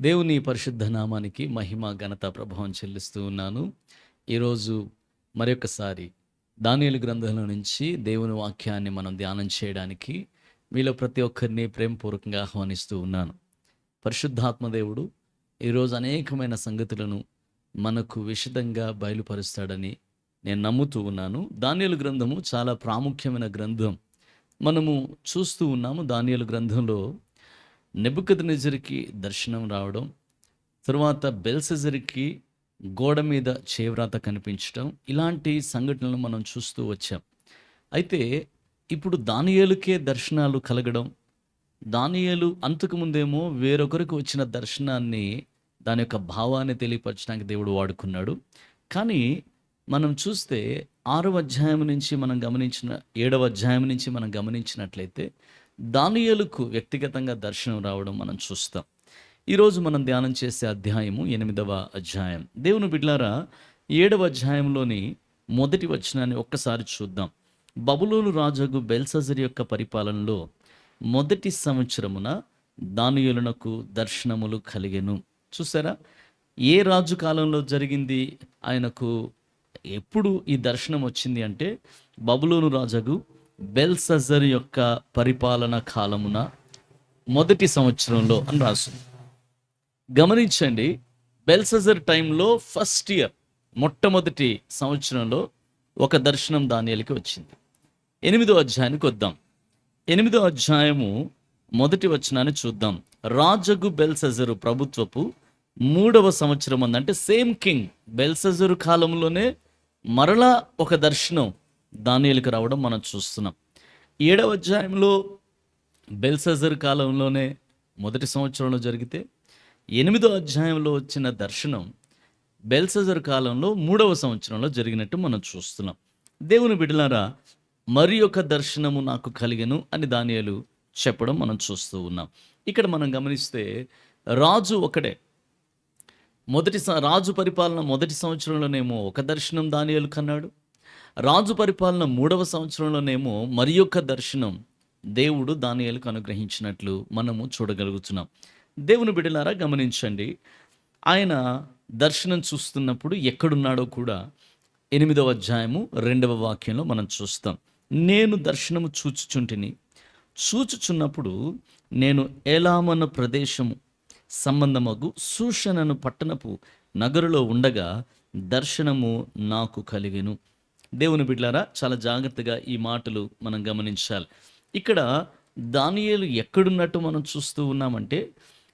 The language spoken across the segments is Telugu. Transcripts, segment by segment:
దేవుని పరిశుద్ధ నామానికి మహిమ ఘనత ప్రభావం చెల్లిస్తూ ఉన్నాను. ఈరోజు మరొకసారి దానియేలు గ్రంథంలో నుంచి దేవుని వాక్యాన్ని మనం ధ్యానం చేయడానికి మీలో ప్రతి ఒక్కరిని ప్రేమపూర్వకంగా ఆహ్వానిస్తూ ఉన్నాను. పరిశుద్ధాత్మ దేవుడు ఈరోజు అనేకమైన సంగతులను మనకు విశదంగా బయలుపరుస్తాడని నేను నమ్ముతూ ఉన్నాను. దానియేలు గ్రంథము చాలా ప్రాముఖ్యమైన గ్రంథం. మనము చూస్తూ ఉన్నాము దానియేలు గ్రంథంలో నెబుకద్నెజరుకి దర్శనం రావడం, తరువాత బెల్షెజర్‌కి గోడ మీద చేవ్రాత కనిపించడం, ఇలాంటి సంఘటనలు మనం చూస్తూ వచ్చాం. అయితే ఇప్పుడు దానియేలుకే దర్శనాలు కలగడం, దానియేలు అంతకుముందేమో వేరొకరికి వచ్చిన దర్శనాన్ని దాని యొక్క భావాన్ని తెలియపరచడానికి దేవుడు వాడుకున్నాడు. కానీ మనం చూస్తే 6వ అధ్యాయం నుంచి మనం గమనించిన 7వ అధ్యాయం నుంచి మనం గమనించినట్లయితే దానియేలుకు వ్యక్తిగతంగా దర్శనం రావడం మనం చూస్తాం. ఈరోజు మనం ధ్యానం చేసే అధ్యాయము 8వ అధ్యాయం. దేవుని బిడ్డలారా, 7వ అధ్యాయంలోని మొదటి వచనాన్ని ఒక్కసారి చూద్దాం. బబులోను రాజగు బెల్షస్సరు యొక్క పరిపాలనలో మొదటి సంవత్సరమున దానియేలునకు దర్శనములు కలిగెను. చూసారా, ఏ రాజు కాలంలో జరిగింది? ఆయనకు ఎప్పుడు ఈ దర్శనం వచ్చింది అంటే బబులోను రాజగు బెల్షస్సరు యొక్క పరిపాలన కాలమున మొదటి సంవత్సరంలో అని రాస్తుంది. గమనించండి, బెల్షస్సర్ టైంలో ఫస్ట్ ఇయర్, మొట్టమొదటి సంవత్సరంలో ఒక దర్శనం దానియేలుకి వచ్చింది. 8వ అధ్యాయానికి వద్దాం. 8వ అధ్యాయము మొదటి వచనాన్ని చూద్దాం. రాజగు బెల్షస్సరు ప్రభుత్వపు 3వ సంవత్సరం అంటే సేమ్ కింగ్ బెల్షస్సరు కాలంలోనే మరలా ఒక దర్శనం దానియేలుకి రావడం మనం చూస్తున్నాం. 7వ అధ్యాయంలో బెల్షస్సరు కాలంలోనే మొదటి సంవత్సరంలో జరిగితే 8వ అధ్యాయంలో వచ్చిన దర్శనం బెల్షస్సరు కాలంలో 3వ సంవత్సరంలో జరిగినట్టు మనం చూస్తున్నాం. దేవుని బిడ్డలారా, మరి ఒక దర్శనము నాకు కలిగెను అని దానియేలు చెప్పడం మనం చూస్తూ ఉన్నాం. ఇక్కడ మనం గమనిస్తే రాజు ఒకడే. రాజు పరిపాలన మొదటి సంవత్సరంలోనేమో ఒక దర్శనం దానియేలు కన్నాడు. రాజు పరిపాలన 3వ సంవత్సరంలోనేమో మరి యొక్క దర్శనం దేవుడు దానియేలుకు అనుగ్రహించినట్లు మనము చూడగలుగుతున్నాం. దేవుని బిడ్డలారా, గమనించండి, ఆయన దర్శనం చూస్తున్నప్పుడు ఎక్కడున్నాడో కూడా 8వ అధ్యాయము 2వ వాక్యంలో మనం చూస్తాం. నేను దర్శనము చూచుచున్నప్పుడు నేను ఏలామను ప్రదేశము సంబంధమగు షూషను పట్టణపు నగరులో ఉండగా దర్శనము నాకు కలిగెను. దేవుని బిడ్డలారా, చాలా జాగ్రత్తగా ఈ మాటలు మనం గమనించాలి. ఇక్కడ దానియేలు ఎక్కడున్నట్టు మనం చూస్తూ ఉన్నామంటే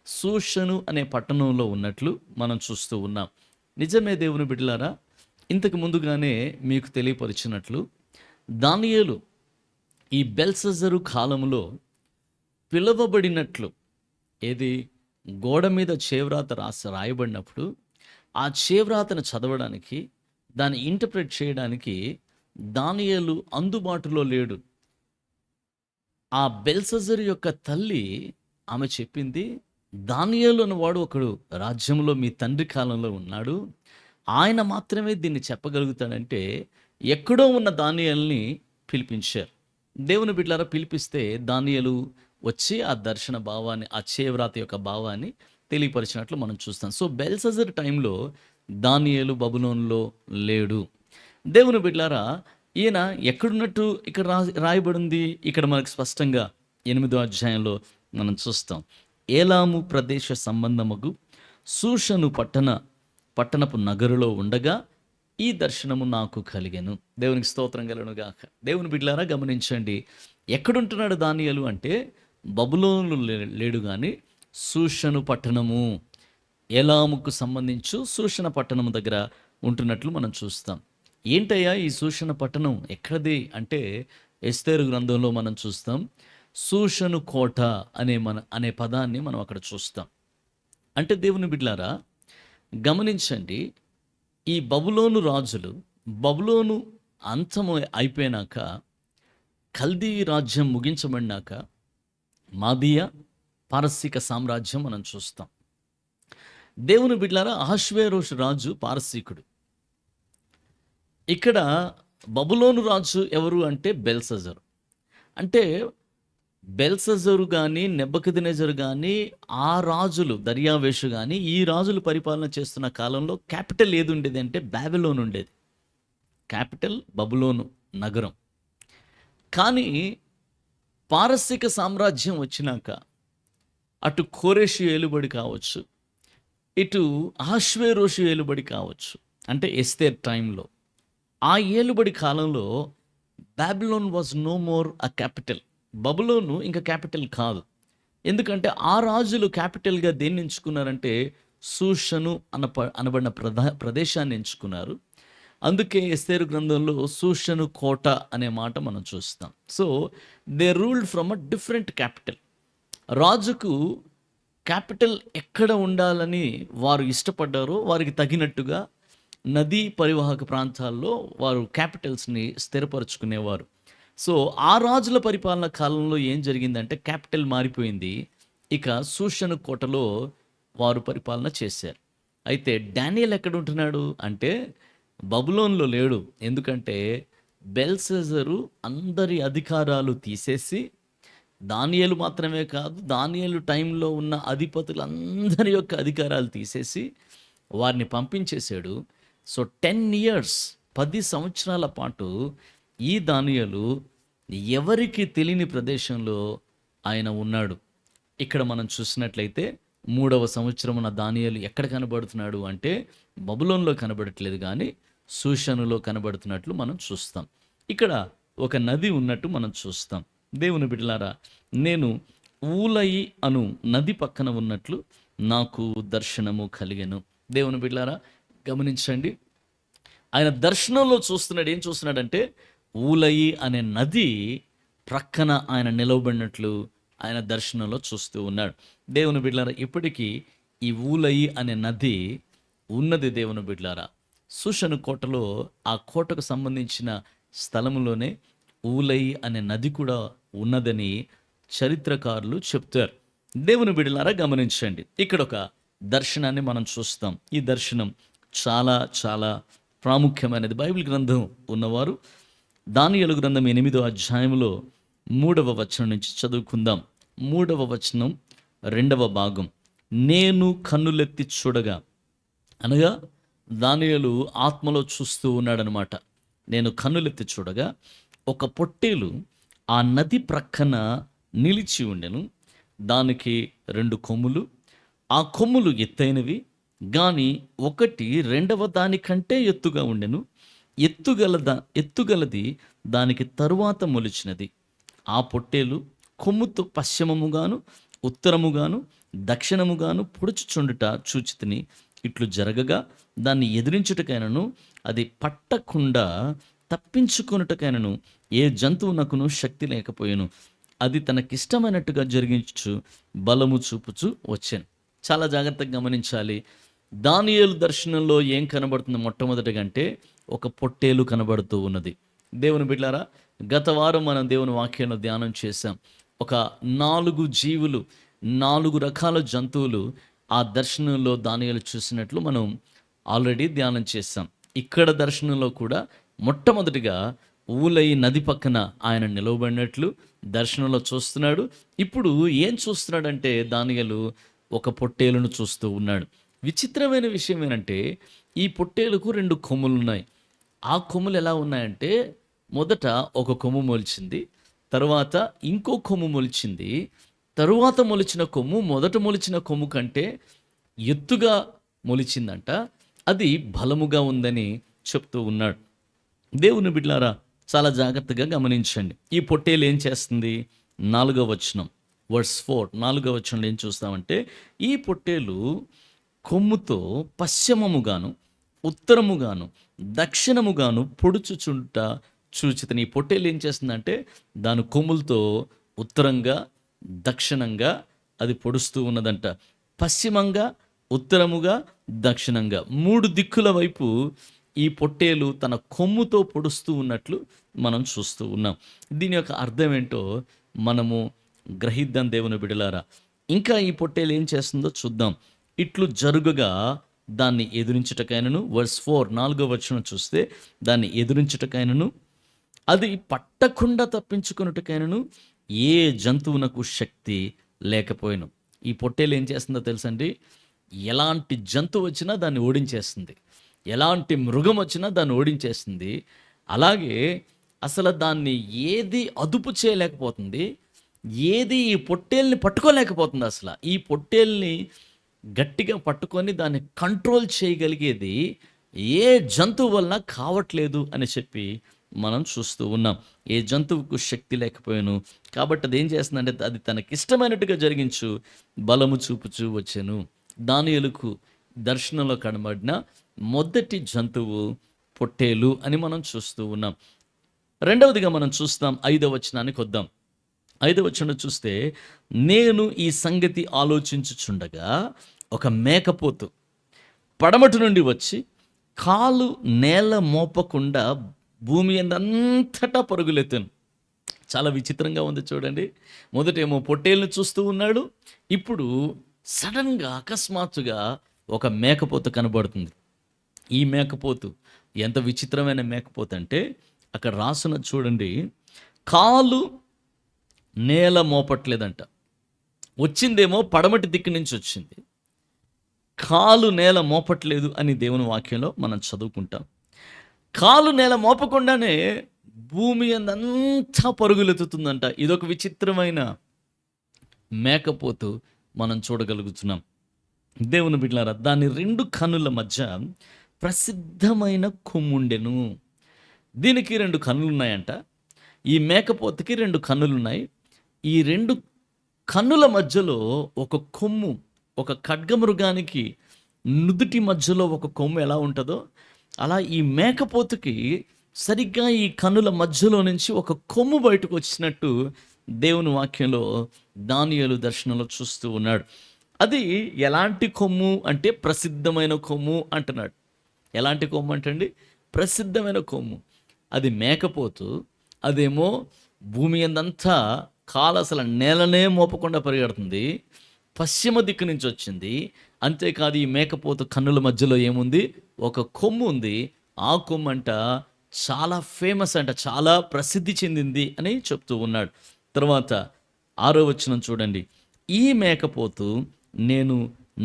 షూషను అనే పట్టణంలో ఉన్నట్లు మనం చూస్తూ ఉన్నాం. నిజమే దేవుని బిడ్డలారా, ఇంతకు ముందుగానే మీకు తెలియపరిచినట్లు దానియేలు ఈ బెల్షస్సరు కాలంలో పిలువబడినట్లు, ఏది గోడ మీద చేవ్రాత రాయబడినప్పుడు ఆ చేవ్రాతను చదవడానికి, దాన్ని ఇంటర్ప్రెట్ చేయడానికి దానియేలు అందుబాటులో లేడు. ఆ బెల్షస్సరు యొక్క తల్లి ఆమె చెప్పింది, దానియేలు అనేవాడు ఒకడు రాజ్యంలో మీ తండ్రి కాలంలో ఉన్నాడు, ఆయన మాత్రమే దీన్ని చెప్పగలుగుతాడంటే ఎక్కడో ఉన్న దానియేలుని పిలిపించారు. దేవుని బిడ్డలారా, పిలిపిస్తే దానియేలు వచ్చి ఆ దర్శన భావాన్ని, ఆ చేవ్రాత యొక్క భావాన్ని తెలియపరిచినట్లు మనం చూస్తాం. సో బెల్షస్సర్ టైంలో దానియేలు బబులోనులో లేడు. దేవుని బిడ్డలారా, ఈయన ఎక్కడున్నట్టు ఇక్కడ రాయబడింది. ఇక్కడ మనకు స్పష్టంగా 8వ అధ్యాయంలో మనం చూస్తాం. ఏలాము ప్రదేశ సంబంధముగు షూషను పట్టణపు నగరులో ఉండగా ఈ దర్శనము నాకు కలిగెను. దేవునికి స్తోత్రం కలుగునుగాక. దేవుని బిడ్డలారా, గమనించండి, ఎక్కడుంటున్నాడు దానియేలు అంటే బబులోను లేడు, కానీ షూషను పట్టణము, ఏలాముకు సంబంధించు షూషన పట్టణము దగ్గర ఉంటున్నట్లు మనం చూస్తాం. ఏంటయ్యా ఈ షూషన పట్టణం ఎక్కడిది అంటే ఎస్తేరు గ్రంథంలో మనం చూస్తాం. షూషను కోట అనే పదాన్ని మనం అక్కడ చూస్తాం. అంటే దేవుని బిడ్డలారా, గమనించండి, ఈ బబులోను రాజులు, బబులోను అంతము అయిపోయినాక, కల్దీ రాజ్యం ముగించబడినాక మాదీయ పారసీక సామ్రాజ్యం మనం చూస్తాం. దేవుని బిడ్డలారా, అహష్వేరోషు రాజు పారసీకుడు. ఇక్కడ బబులోను రాజు ఎవరు అంటే బెల్షస్సరు. అంటే బెల్షస్సరు గాని, నెబుకద్నెజరు గాని, ఆ రాజులు దర్యావేషు గాని, ఈ రాజులు పరిపాలన చేస్తున్న కాలంలో క్యాపిటల్ ఏదుండేదంటే బాబిలోన్ ఉండేది. క్యాపిటల్ బబులోను నగరం. కానీ పారసీక సామ్రాజ్యం వచ్చినాక అటు కోరెషు ఏలుబడి కావచ్చు, ఇటు అహష్వేరోషు ఏలుబడి కావచ్చు, అంటే ఎస్తేర్ టైంలో, ఆ ఏలుబడి కాలంలో Babylon was no more a capital. బబులోను ఇంకా క్యాపిటల్ కాదు. ఎందుకంటే ఆ రాజులు క్యాపిటల్గా దేన్ని ఎంచుకున్నారంటే సూషను అనబడిన ప్రదేశాన్ని ఎంచుకున్నారు. అందుకే ఎస్తేరు గ్రంథంలో సూషను కోట అనే మాట మనం చూస్తాం. So they ruled from a different capital. రాజుకు క్యాపిటల్ ఎక్కడ ఉండాలని వారు ఇష్టపడ్డారో వారికి తగినట్టుగా నదీ పరివాహక ప్రాంతాల్లో వారు క్యాపిటల్స్ని స్థిరపరచుకునేవారు. సో ఆ రాజుల పరిపాలన కాలంలో ఏం జరిగిందంటే క్యాపిటల్ మారిపోయింది. ఇక సూషను కోటలో వారు పరిపాలన చేశారు. అయితే డానియేల్ ఎక్కడ ఉంటున్నాడు అంటే బబులోన్లో లేడు. ఎందుకంటే బెల్షస్సరు అందరి అధికారాలు తీసేసి, దానియేలు మాత్రమే కాదు, దానియేలు టైంలో ఉన్న అధిపతులందరి యొక్క అధికారాలు తీసేసి వారిని పంపించేశాడు. సో 10 ఇయర్స్ 10 సంవత్సరాల పాటు ఈ దానియేలు ఎవరికి తెలియని ప్రదేశంలో ఆయన ఉన్నాడు. ఇక్కడ మనం చూసినట్లయితే 3వ సంవత్సరమున దానియేలు ఎక్కడ కనబడుతున్నాడు అంటే బబులోన్లో కనబడట్లేదు కానీ షూషనులో కనబడుతున్నట్లు మనం చూస్తాం. ఇక్కడ ఒక నది ఉన్నట్టు మనం చూస్తాం. దేవుని బిడ్డలారా, నేను ఊలయి అను నది పక్కన ఉన్నట్లు నాకు దర్శనము కలిగెను. దేవుని బిడ్డలారా గమనించండి, ఆయన దర్శనంలో చూస్తున్నాడు. ఏం చూస్తున్నాడంటే ఊలయి అనే నది ప్రక్కన ఆయన నిలవబడినట్లు ఆయన దర్శనంలో చూస్తూ ఉన్నాడు. దేవుని బిడ్డలారా, ఇప్పటికీ ఈ ఊలయి అనే నది ఉన్నది. దేవుని బిడ్డలారా, షూషను కోటలో ఆ కోటకు సంబంధించిన స్థలంలోనే ఊలయి అనే నది కూడా ఉన్నదని చరిత్రకారులు చెప్తారు. దేవుని బిడ్డలారా గమనించండి, ఇక్కడ ఒక దర్శనాన్ని మనం చూస్తాం. ఈ దర్శనం చాలా చాలా ప్రాముఖ్యమైనది. బైబిల్ గ్రంథం ఉన్నవారు దానియేలు గ్రంథం 8వ అధ్యాయంలో 3వ వచనం నుంచి చదువుకుందాం. 3వ వచనం 2వ భాగం. నేను కన్నులెత్తి చూడగా, అనగా దానియేలు ఆత్మలో చూస్తూ ఉన్నాడనమాట. నేను కన్నులెత్తి చూడగా ఒక పొట్టేలు ఆ నది ప్రక్కన నిలిచి ఉండెను. దానికి 2 కొమ్ములు, ఆ కొమ్ములు ఎత్తైనవి గాని ఒకటి రెండవ దానికంటే ఎత్తుగా ఉండెను. ఎత్తుగలది దానికి తరువాత మొలిచినది. ఆ పొట్టేలు కొమ్ముతో పశ్చిమముగాను ఉత్తరముగాను దక్షిణముగాను పొడుచుచుండుట చూచితిని. ఇట్లు జరగగా దాన్ని ఎదిరించుటకైనను అది పట్టకుండా తప్పించుకొనుటకైనను ఏ జంతువునకును శక్తి లేకపోయాను. అది తనకిష్టమైనట్టుగా జరిగించు బలము చూపుచు వచ్చాను. చాలా జాగ్రత్తగా గమనించాలి. దానియేలు దర్శనంలో ఏం కనబడుతుంది? మొట్టమొదటిగా అంటే ఒక పొట్టేలు కనబడుతూ ఉన్నది. దేవుని బిడ్డలారా, గత వారం మనం దేవుని వాక్యంలో ధ్యానం చేశాం. ఒక 4 జీవులు, 4 రకాల జంతువులు ఆ దర్శనంలో దానియేలు చూసినట్లు మనం ఆల్రెడీ ధ్యానం చేశాం. ఇక్కడ దర్శనంలో కూడా మొట్టమొదటిగా ఊలయి నది పక్కన ఆయన నిలవబడినట్లు దర్శనంలో చూస్తున్నాడు. ఇప్పుడు ఏం చూస్తున్నాడంటే దానియేలు ఒక పొట్టేలును చూస్తూ ఉన్నాడు. విచిత్రమైన విషయం ఏంటంటే ఈ పొట్టేలుకు 2 కొమ్ములు ఉన్నాయి. ఆ కొమ్ములు ఎలా ఉన్నాయంటే మొదట ఒక కొమ్ము మొలిచింది, తరువాత ఇంకో కొమ్ము మొలిచింది, తరువాత మొలిచిన కొమ్ము మొదట మొలిచిన కొమ్ము కంటే ఎత్తుగా మొలిచిందంట. అది బలముగా ఉందని చెప్తూ ఉన్నాడు. దేవుని బిడ్డలారా, చాలా జాగ్రత్తగా గమనించండి. ఈ పొట్టేలు ఏం చేస్తుంది? 4వ వచనం, వర్స్ 4, 4వ వచనంలో ఏం చూస్తామంటే ఈ పొట్టేలు కొమ్ముతో పశ్చిమముగాను ఉత్తరముగాను దక్షిణముగాను పొడుచుచుంట చూచితని. ఈ పొట్టేలు ఏం చేస్తుందంటే దాని కొమ్ములతో ఉత్తరంగా దక్షిణంగా అది పొడుస్తూ ఉన్నదంట. పశ్చిమంగా ఉత్తరముగా దక్షిణంగా 3 దిక్కుల వైపు ఈ పొట్టేలు తన కొమ్ముతో పొడుస్తూ ఉన్నట్లు మనం చూస్తూ ఉన్నాం. దీని యొక్క అర్థం ఏంటో మనము గ్రహిద్దాం దేవుని బిడలారా. ఇంకా ఈ పొట్టేలు ఏం చేస్తుందో చూద్దాం. ఇట్లు జరుగుగా దాన్ని ఎదురించుటకైనను, వర్స్ 4, 4వ వచనం చూస్తే దాన్ని ఎదురించుటకైనను, అది పట్టకుండా తప్పించుకొనుటకైనను ఏ జంతువునకు శక్తి లేకపోయాను. ఈ పొట్టేలు ఏం చేస్తుందో తెలుసండి? ఎలాంటి జంతువు వచ్చినా దాన్ని ఓడించేస్తుంది. ఎలాంటి మృగం వచ్చినా దాన్ని ఓడించేస్తుంది. అలాగే అసలు దాన్ని ఏది అదుపు చేయలేకపోతుంది. ఏది ఈ పొట్టేల్ని పట్టుకోలేకపోతుంది అసల. ఈ పొట్టేల్ని గట్టిగా పట్టుకొని దాన్ని కంట్రోల్ చేయగలిగేది ఏ జంతువు వలన కావట్లేదు అని చెప్పి మనం చూస్తూ ఉన్నాం. ఏ జంతువుకు శక్తి లేకపోయాను కాబట్టి అది ఏం చేస్తుందంటే అది తనకిష్టమైనట్టుగా జరిగించు బలము చూపుచూ వచ్చెను. దానియేలుకు దర్శనంలో కనబడిన మొదటి జంతువు పొట్టేలు అని మనం చూస్తూ ఉన్నాం. రెండవదిగా మనం చూస్తాం, 5వ వచనానికి వద్దాం. 5వ వచనం చూస్తే, నేను ఈ సంగతి ఆలోచించుచుండగా ఒక మేకపోతు పడమటి నుండి వచ్చి కాలు నేల మోపకుండా భూమి అంతటా పరుగులెత్తాను. చాలా విచిత్రంగా ఉంది చూడండి. మొదటేమో పొట్టేలును చూస్తూ ఉన్నాడు, ఇప్పుడు సడన్గా అకస్మాత్తుగా ఒక మేకపోతు కనబడుతుంది. ఈ మేకపోతు ఎంత విచిత్రమైన మేకపోతు అంటే అక్కడ రాసున్నది చూడండి, కాలు నేల మోపట్లేదంట. వచ్చిందేమో పడమటి దిక్కు నుంచి వచ్చింది, కాలు నేల మోపట్లేదు అని దేవుని వాక్యంలో మనం చదువుకుంటాం. కాలు నేల మోపకుండానే భూమి అంతా పరుగులెత్తుతుందంట. ఇదొక విచిత్రమైన మేకపోతు మనం చూడగలుగుతున్నాం. దేవుని బిడ్డలారా, దాని 2 కన్నుల మధ్య ప్రసిద్ధమైన కొమ్ముండెను. దీనికి 2 కన్నులు ఉన్నాయంట. ఈ మేకపోతుకి 2 కన్నులు ఉన్నాయి. ఈ 2 కన్నుల మధ్యలో ఒక కొమ్ము, ఒక ఖడ్గమృగానికి నుదుటి మధ్యలో ఒక కొమ్ము ఎలా ఉంటుందో అలా ఈ మేకపోతుకి సరిగ్గా ఈ కన్నుల మధ్యలో నుంచి ఒక కొమ్ము బయటకు వచ్చినట్టు దేవుని వాక్యంలో దానియేలు దర్శనంలో చూస్తూ ఉన్నాడు. అది ఎలాంటి కొమ్ము అంటే ప్రసిద్ధమైన కొమ్ము అంటున్నాడు. ఎలాంటి కొమ్ము అంటండి? ప్రసిద్ధమైన కొమ్ము. అది మేకపోతు, అదేమో భూమి అందంతా కాలు అసలు నేలనే మోపకుండా పరిగెడుతుంది. పశ్చిమ దిక్కు నుంచి వచ్చింది. అంతేకాదు ఈ మేకపోతు కన్నుల మధ్యలో ఏముంది? ఒక కొమ్ము ఉంది. ఆ కొమ్ము అంట చాలా ఫేమస్ అంట, చాలా ప్రసిద్ధి చెందింది అని చెప్తూ ఉన్నాడు. తర్వాత 6వ వచనం చూడండి, ఈ మేకపోతు నేను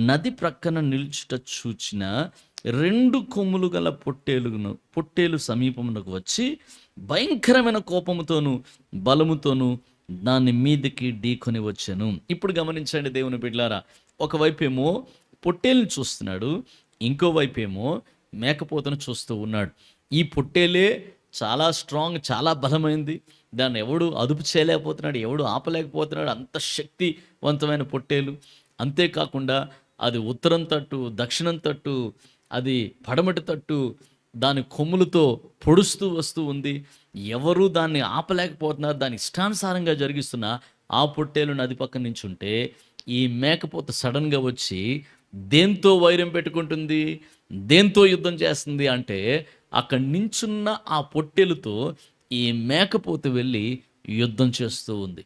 నది ప్రక్కన నిల్చుట చూచిన 2 కొమ్ములు గల పొట్టేలు సమీపమునకు వచ్చి భయంకరమైన కోపముతోను బలముతోను దాని మీదకి ఢీకొని వచ్చాను. ఇప్పుడు గమనించండి దేవుని బిడ్డలారా, ఒకవైపేమో పొట్టేలుని చూస్తున్నాడు, ఇంకోవైపేమో మేకపోతును చూస్తూ ఉన్నాడు. ఈ పొట్టేలే చాలా స్ట్రాంగ్, చాలా బలమైంది. దాన్ని ఎవడు అదుపు చేయలేకపోతున్నాడు, ఎవడు ఆపలేకపోతున్నాడు. అంత శక్తివంతమైన పొట్టేలు. అంతేకాకుండా అది ఉత్తరం తట్టు, దక్షిణం తట్టు, అది పడమటి తట్టు దాని కొమ్ములతో పొడుస్తూ వస్తూ ఉంది. ఎవరు దాన్ని ఆపలేకపోతున్నారు. దాని ఇష్టానుసారంగా జరిగిస్తున్న ఆ పొట్టేలు నది పక్కన నుంచి ఉంటే ఈ మేకపోత సడన్గా వచ్చి దేంతో వైరం పెట్టుకుంటుంది, దేంతో యుద్ధం చేస్తుంది అంటే అక్కడ నించున్న ఆ పొట్టేలుతో ఈ మేకపోతు వెళ్ళి యుద్ధం చేస్తూ ఉంది.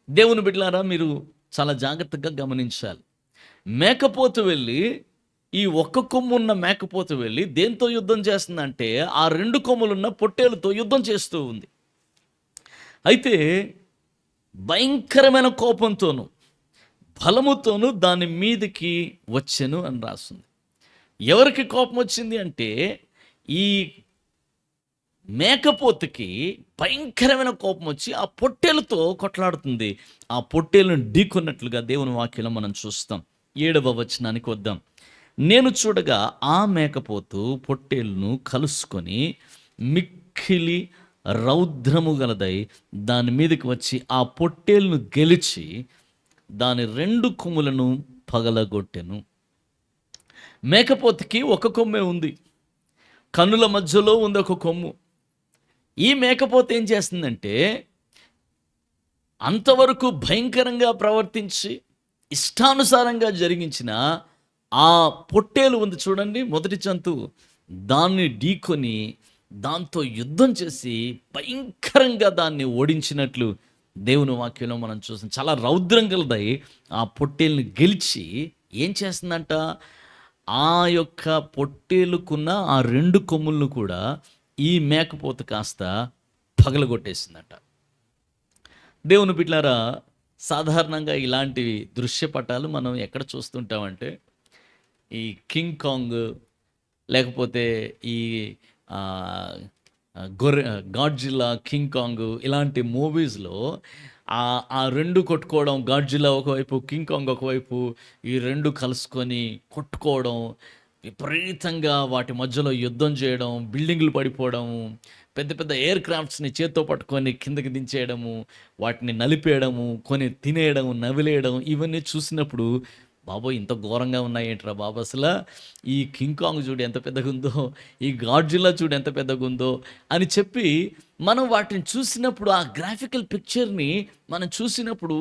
దేవుని బిడ్డలారా, మీరు చాలా జాగ్రత్తగా గమనించాలి. మేకపోతు వెళ్ళి, ఈ ఒక్క కొమ్మున్న మేకపోతు వెళ్ళి దేంతో యుద్ధం చేస్తుందంటే ఆ 2 కొమ్ములున్న పొట్టేలుతో యుద్ధం చేస్తూ ఉంది. అయితే భయంకరమైన కోపంతోనూ బలముతోనూ దాని మీదకి వచ్చెను అని రాస్తుంది. ఎవరికి కోపం వచ్చింది అంటే ఈ మేకపోతుకి భయంకరమైన కోపం వచ్చి ఆ పొట్టేలుతో కొట్లాడుతుంది. ఆ పొట్టేలును ఢీకొన్నట్లుగా దేవుని వాక్యంలో మనం చూస్తాం. 7వ వచనానికి వద్దాం. నేను చూడగా ఆ మేకపోతు పొట్టేలును కలుసుకొని మిక్కిలి రౌద్రము గలదై దాని మీదకి వచ్చి ఆ పొట్టేలును గెలిచి దాని 2 కొమ్ములను పగలగొట్టెను. మేకపోతుకి ఒక కొమ్మే ఉంది, కన్నుల మధ్యలో ఉంది ఒక కొమ్ము. ఈ మేకపోతు ఏం చేస్తుందంటే అంతవరకు భయంకరంగా ప్రవర్తించి ఇష్టానుసారంగా జరిగించిన ఆ పొట్టేలు ఉంది చూడండి, మొదటి జంతువు, దాన్ని ఢీకొని దాంతో యుద్ధం చేసి భయంకరంగా దాన్ని ఓడించినట్లు దేవుని వాక్యంలో మనం చూస్తాం. చాలా రౌద్రం గలదై ఆ పొట్టేలుని గెలిచి ఏం చేస్తుందంట, ఆ యొక్క పొట్టేలుకున్న ఆ 2 కొమ్ములను కూడా ఈ మేకపోతు కాస్త పగలగొట్టేసిందంట. దేవుని బిడ్డలారా, సాధారణంగా ఇలాంటి దృశ్యపటాలు మనం ఎక్కడ చూస్తుంటామంటే, ఈ కింగ్ కాంగ్, లేకపోతే ఈ ఆహ్, గాడ్జిల్లా, కింగ్ కాంగ్ ఇలాంటి మూవీస్‌లో ఆ 2 కొట్టుకోవడం, గాడ్జిల్లా ఒకవైపు, కింగ్ కాంగ్ ఒకవైపు, ఈ 2 కలుసుకొని కొట్టుకోవడం, విపరీతంగా వాటి మధ్యలో యుద్ధం చేయడం, బిల్డింగులు పడిపోవడం, పెద్ద పెద్ద ఎయిర్ క్రాఫ్ట్స్‌ని చేత్తో పట్టుకొని కిందకి దించేయడము, వాటిని నలిపేయడము, కొని తినేయడం, నవిలేయడం ఇవన్నీ చూసినప్పుడు, బాబోయ్! ఇంత ఘోరంగా ఉన్నాయేంట్రా బాబు అసల. ఈ కింగ్ కాంగ్ చూడు ఎంత పెద్దగుందో, ఈ గాడ్జిల్లా చూడు ఎంత పెద్దగుందో అని చెప్పి, మనం వాటిని చూసినప్పుడు ఆ గ్రాఫికల్ పిక్చర్‌ని మనం చూసినప్పుడు,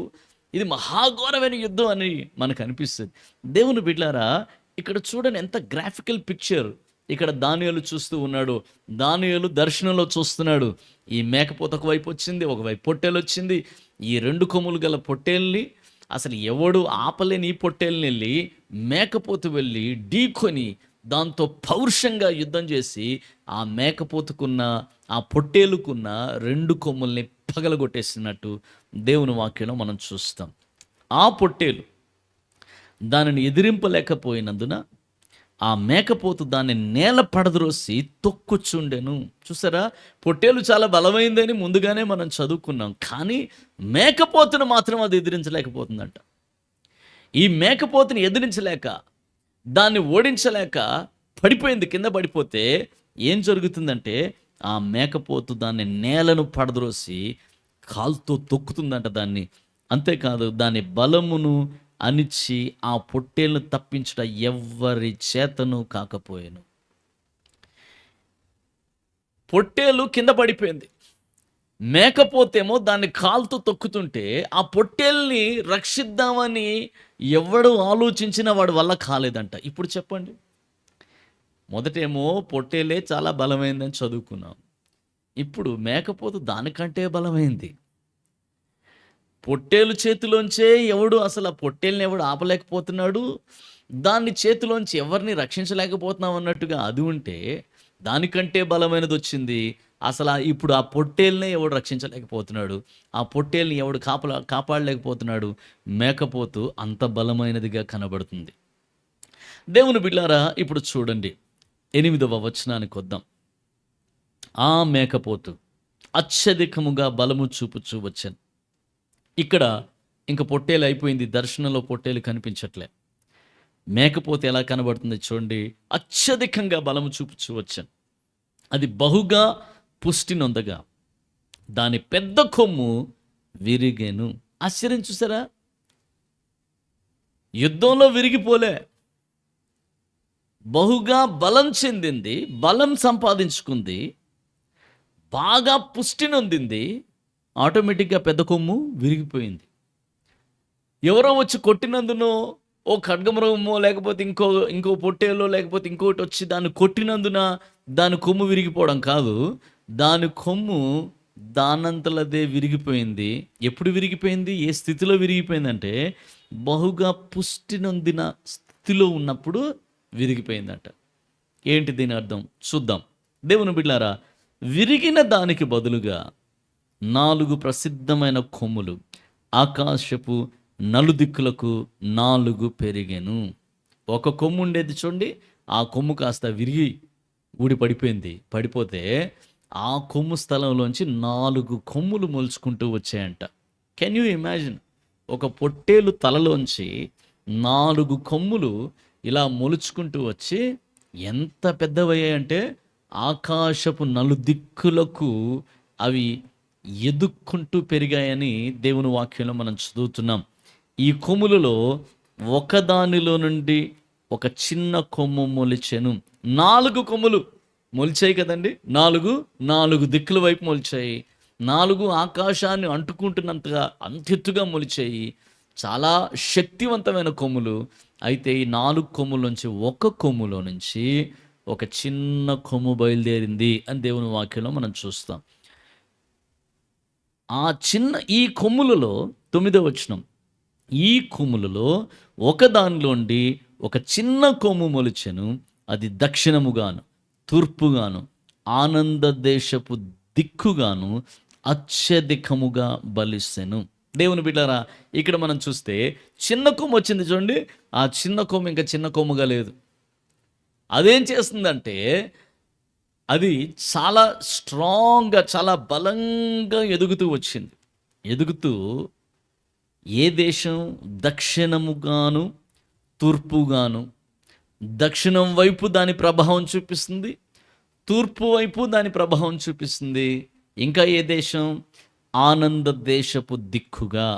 ఇది మహాఘోరమైన యుద్ధం అని మనకనిపిస్తది. దేవుని బిడ్డలారా, ఇక్కడ చూడండి ఎంత గ్రాఫికల్ పిక్చర్. ఇక్కడ దానియేలు చూస్తూ ఉన్నాడు. దానియేలు దర్శనంలో చూస్తున్నాడు. ఈ మేకపోత ఒకవైపు వచ్చింది, ఒకవైపు పొట్టేలొచ్చింది. ఈ 2 కొమ్ములు గల పొట్టేల్ని అసలు ఎవడు ఆపలేని ఈ పొట్టేలునెళ్ళి మేకపోతు వెళ్ళి ఢీకొని దాంతో పౌరుషంగా యుద్ధం చేసి ఆ మేకపోతుకున్న ఆ పొట్టేలుకున్న 2 కొమ్ముల్ని పగలగొట్టేసినట్టు దేవుని వాక్యంలో మనం చూస్తాం. ఆ పొట్టేలు దానిని ఎదిరింపలేకపోయినందున ఆ మేకపోతు దాన్ని నేల పడద్రోసి తొక్కుచుండెను. చూసారా, పొట్టేలు చాలా బలమైందని ముందుగానే మనం చదువుకున్నాం. కానీ మేకపోతును మాత్రం అది ఎదిరించలేకపోతుందంట. ఈ మేకపోతుని ఎదిరించలేక, దాన్ని ఓడించలేక పడిపోయింది. కింద పడిపోతే ఏం జరుగుతుందంటే, ఆ మేకపోతు దాన్ని నేలను పడద్రోసి కాలుతో తొక్కుతుందంట దాన్ని. అంతేకాదు, దాని బలమును అణిచి ఆ పొట్టేలును తప్పించుట ఎవ్వరి చేతను కాకపోయెను. పొట్టేలు కింద పడిపోయింది. మేకపోతేమో దాన్ని కాలుతో తొక్కుతుంటే ఆ పొట్టేల్ని రక్షిద్దామని ఎవడు ఆలోచించినా వాడి వల్ల కాలేదంట. ఇప్పుడు చెప్పండి, మొదటేమో పొట్టేలే చాలా బలమైందని చదువుకున్నాం. ఇప్పుడు మేకపోతు దానికంటే బలమైంది. పొట్టేలు చేతిలోంచే ఎవడు అసలు ఆ పొట్టేలుని ఎవడు ఆపలేకపోతున్నాడు, దాన్ని చేతిలోంచి ఎవరిని రక్షించలేకపోతున్నాం అన్నట్టుగా అది ఉంటే, దానికంటే బలమైనది వచ్చింది. అసలు ఇప్పుడు ఆ పొట్టేలునే ఎవడు రక్షించలేకపోతున్నాడు, ఆ పొట్టేలుని ఎవడు కాపాడలేకపోతున్నాడు. మేకపోతు అంత బలమైనదిగా కనబడుతుంది. దేవుని బిడ్డారా, ఇప్పుడు చూడండి 8వ వచనానికి వద్దాం. ఆ మేకపోతు అత్యధికముగా బలము చూపుచూ వచ్చెను. ఇక్కడ ఇంక పొట్టేలు అయిపోయింది. దర్శనంలో పొట్టేలు కనిపించట్లే. మేకపోతే ఎలా కనబడుతుంది చూడండి. అత్యధికంగా బలము చూపుచూ వచ్చాను. అది బహుగా పుష్టి నొందగా దాని పెద్ద కొమ్ము విరిగెను. ఆశ్చర్యం చూసారా, యుద్ధంలో విరిగిపోలే, బహుగా బలం చెందింది, బలం సంపాదించుకుంది, బాగా పుష్టి నొందింది. ఆటోమేటిక్గా పెద్ద కొమ్ము విరిగిపోయింది. ఎవరో వచ్చి కొట్టినందునో, ఓ ఖడ్గమృగమో, లేకపోతే ఇంకో పొట్టేలో, లేకపోతే ఇంకోటి వచ్చి దాన్ని కొట్టినందున దాని కొమ్ము విరిగిపోవడం కాదు. దాని కొమ్ము దానంతలదే విరిగిపోయింది. ఎప్పుడు విరిగిపోయింది, ఏ స్థితిలో విరిగిపోయిందంటే, బహుగా పుష్టి నొందిన స్థితిలో ఉన్నప్పుడు విరిగిపోయిందంట. ఏంటి దీని అర్థం చూద్దాం. దేవుని బిడ్డలారా, విరిగిన దానికి బదులుగా 4 ప్రసిద్ధమైన కొమ్ములు ఆకాశపు నలుదిక్కులకు 4 పెరిగెను. ఒక కొమ్ము ఉండేది చూడండి, ఆ కొమ్ము కాస్త విరిగి ఊడి పడిపోయింది. పడిపోతే ఆ కొమ్ము స్థలంలోంచి 4 కొమ్ములు మొలుచుకుంటూ వచ్చాయంట. Can you imagine? ఒక పొట్టేలు తలలోంచి 4 కొమ్ములు ఇలా మొలుచుకుంటూ వచ్చి ఎంత పెద్దవయ్యాయంటే, ఆకాశపు నలుదిక్కులకు అవి ఎదుక్కుంటూ పెరిగాయని దేవుని వాక్యంలో మనం చదువుతున్నాం. ఈ కొమ్ములలో ఒకదానిలో నుండి ఒక చిన్న కొమ్ము మొలిచెను. 4 కొమ్ములు మొలిచాయి కదండి. 4 దిక్కుల వైపు మొలిచాయి. 4 ఆకాశాన్ని అంటుకుంటున్నంతగా అంతెత్తుగా మొలిచాయి. చాలా శక్తివంతమైన కొమ్ములు. అయితే ఈ 4 కొమ్ముల నుంచి ఒక కొమ్ములో నుంచి ఒక చిన్న కొమ్ము బయలుదేరింది అని దేవుని వాక్యంలో మనం చూస్తాం. ఆ చిన్న ఈ కొమ్ములలో 9వ వచనం, ఈ కొమ్ములలో ఒకదానిలోండి ఒక చిన్న కొమ్ము మొలిచెను. అది దక్షిణముగాను, తూర్పుగాను, ఆనంద దేశపు దిక్కుగాను అత్యధికముగా బలిసెను. దేవుని బిడ్డారా, ఇక్కడ మనం చూస్తే చిన్న కొమ్ము వచ్చింది చూడండి. ఆ చిన్న కొమ్ము ఇంకా చిన్న కొమ్ముగా లేదు. అదేం చేస్తుందంటే అది చాలా స్ట్రాంగ్గా, చాలా బలంగా ఎదుగుతూ వచ్చింది. ఎదుగుతూ ఏ దేశం? దక్షిణముగాను తూర్పుగాను. దక్షిణం వైపు దాని ప్రభావం చూపిస్తుంది, తూర్పు వైపు దాని ప్రభావం చూపిస్తుంది. ఇంకా ఏ దేశం? ఆనంద దేశపు దిక్కుగా.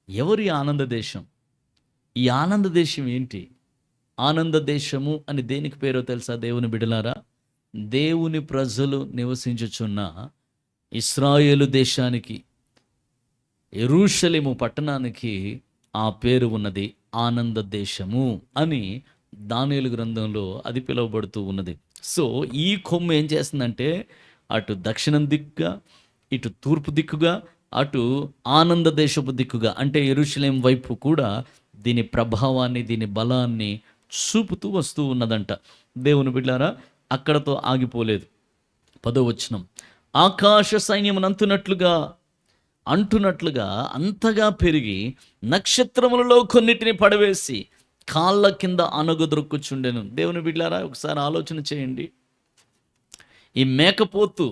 ఎవరి ఆనంద దేశం? ఈ ఆనంద దేశం ఏంటి? ఆనంద దేశము అని దేనికి పేరో తెలుసా దేవుని బిడలారా? దేవుని ప్రజలు నివసించుచున్న ఇశ్రాయేలు దేశానికి, యెరూషలేము పట్టణానికి ఆ పేరు ఉన్నది, ఆనంద దేశము అని దానియేలు గ్రంథంలో అది పిలువబడుతూ ఉన్నది. సో ఈ కొమ్ము ఏం చేస్తుందంటే అటు దక్షిణం దిక్కుగా, ఇటు తూర్పు దిక్కుగా, అటు ఆనంద దేశపు దిక్కుగా, అంటే యెరూషలేం వైపు కూడా దీని ప్రభావాన్ని, దీని బలాన్ని చూపుతూ వస్తూ ఉన్నదంట. దేవుని బిడ్డారా, అక్కడతో ఆగిపోలేదు. 10వ వచనం, ఆకాశ సైన్యమునంతునట్లుగా అంటున్నట్లుగా అంతగా పెరిగి నక్షత్రములలో కొన్నిటిని పడవేసి కాళ్ళ కింద అనగదొరుకుచుండెను. దేవుని బిడ్డారా, ఒకసారి ఆలోచన చేయండి. ఈ మేకపోతు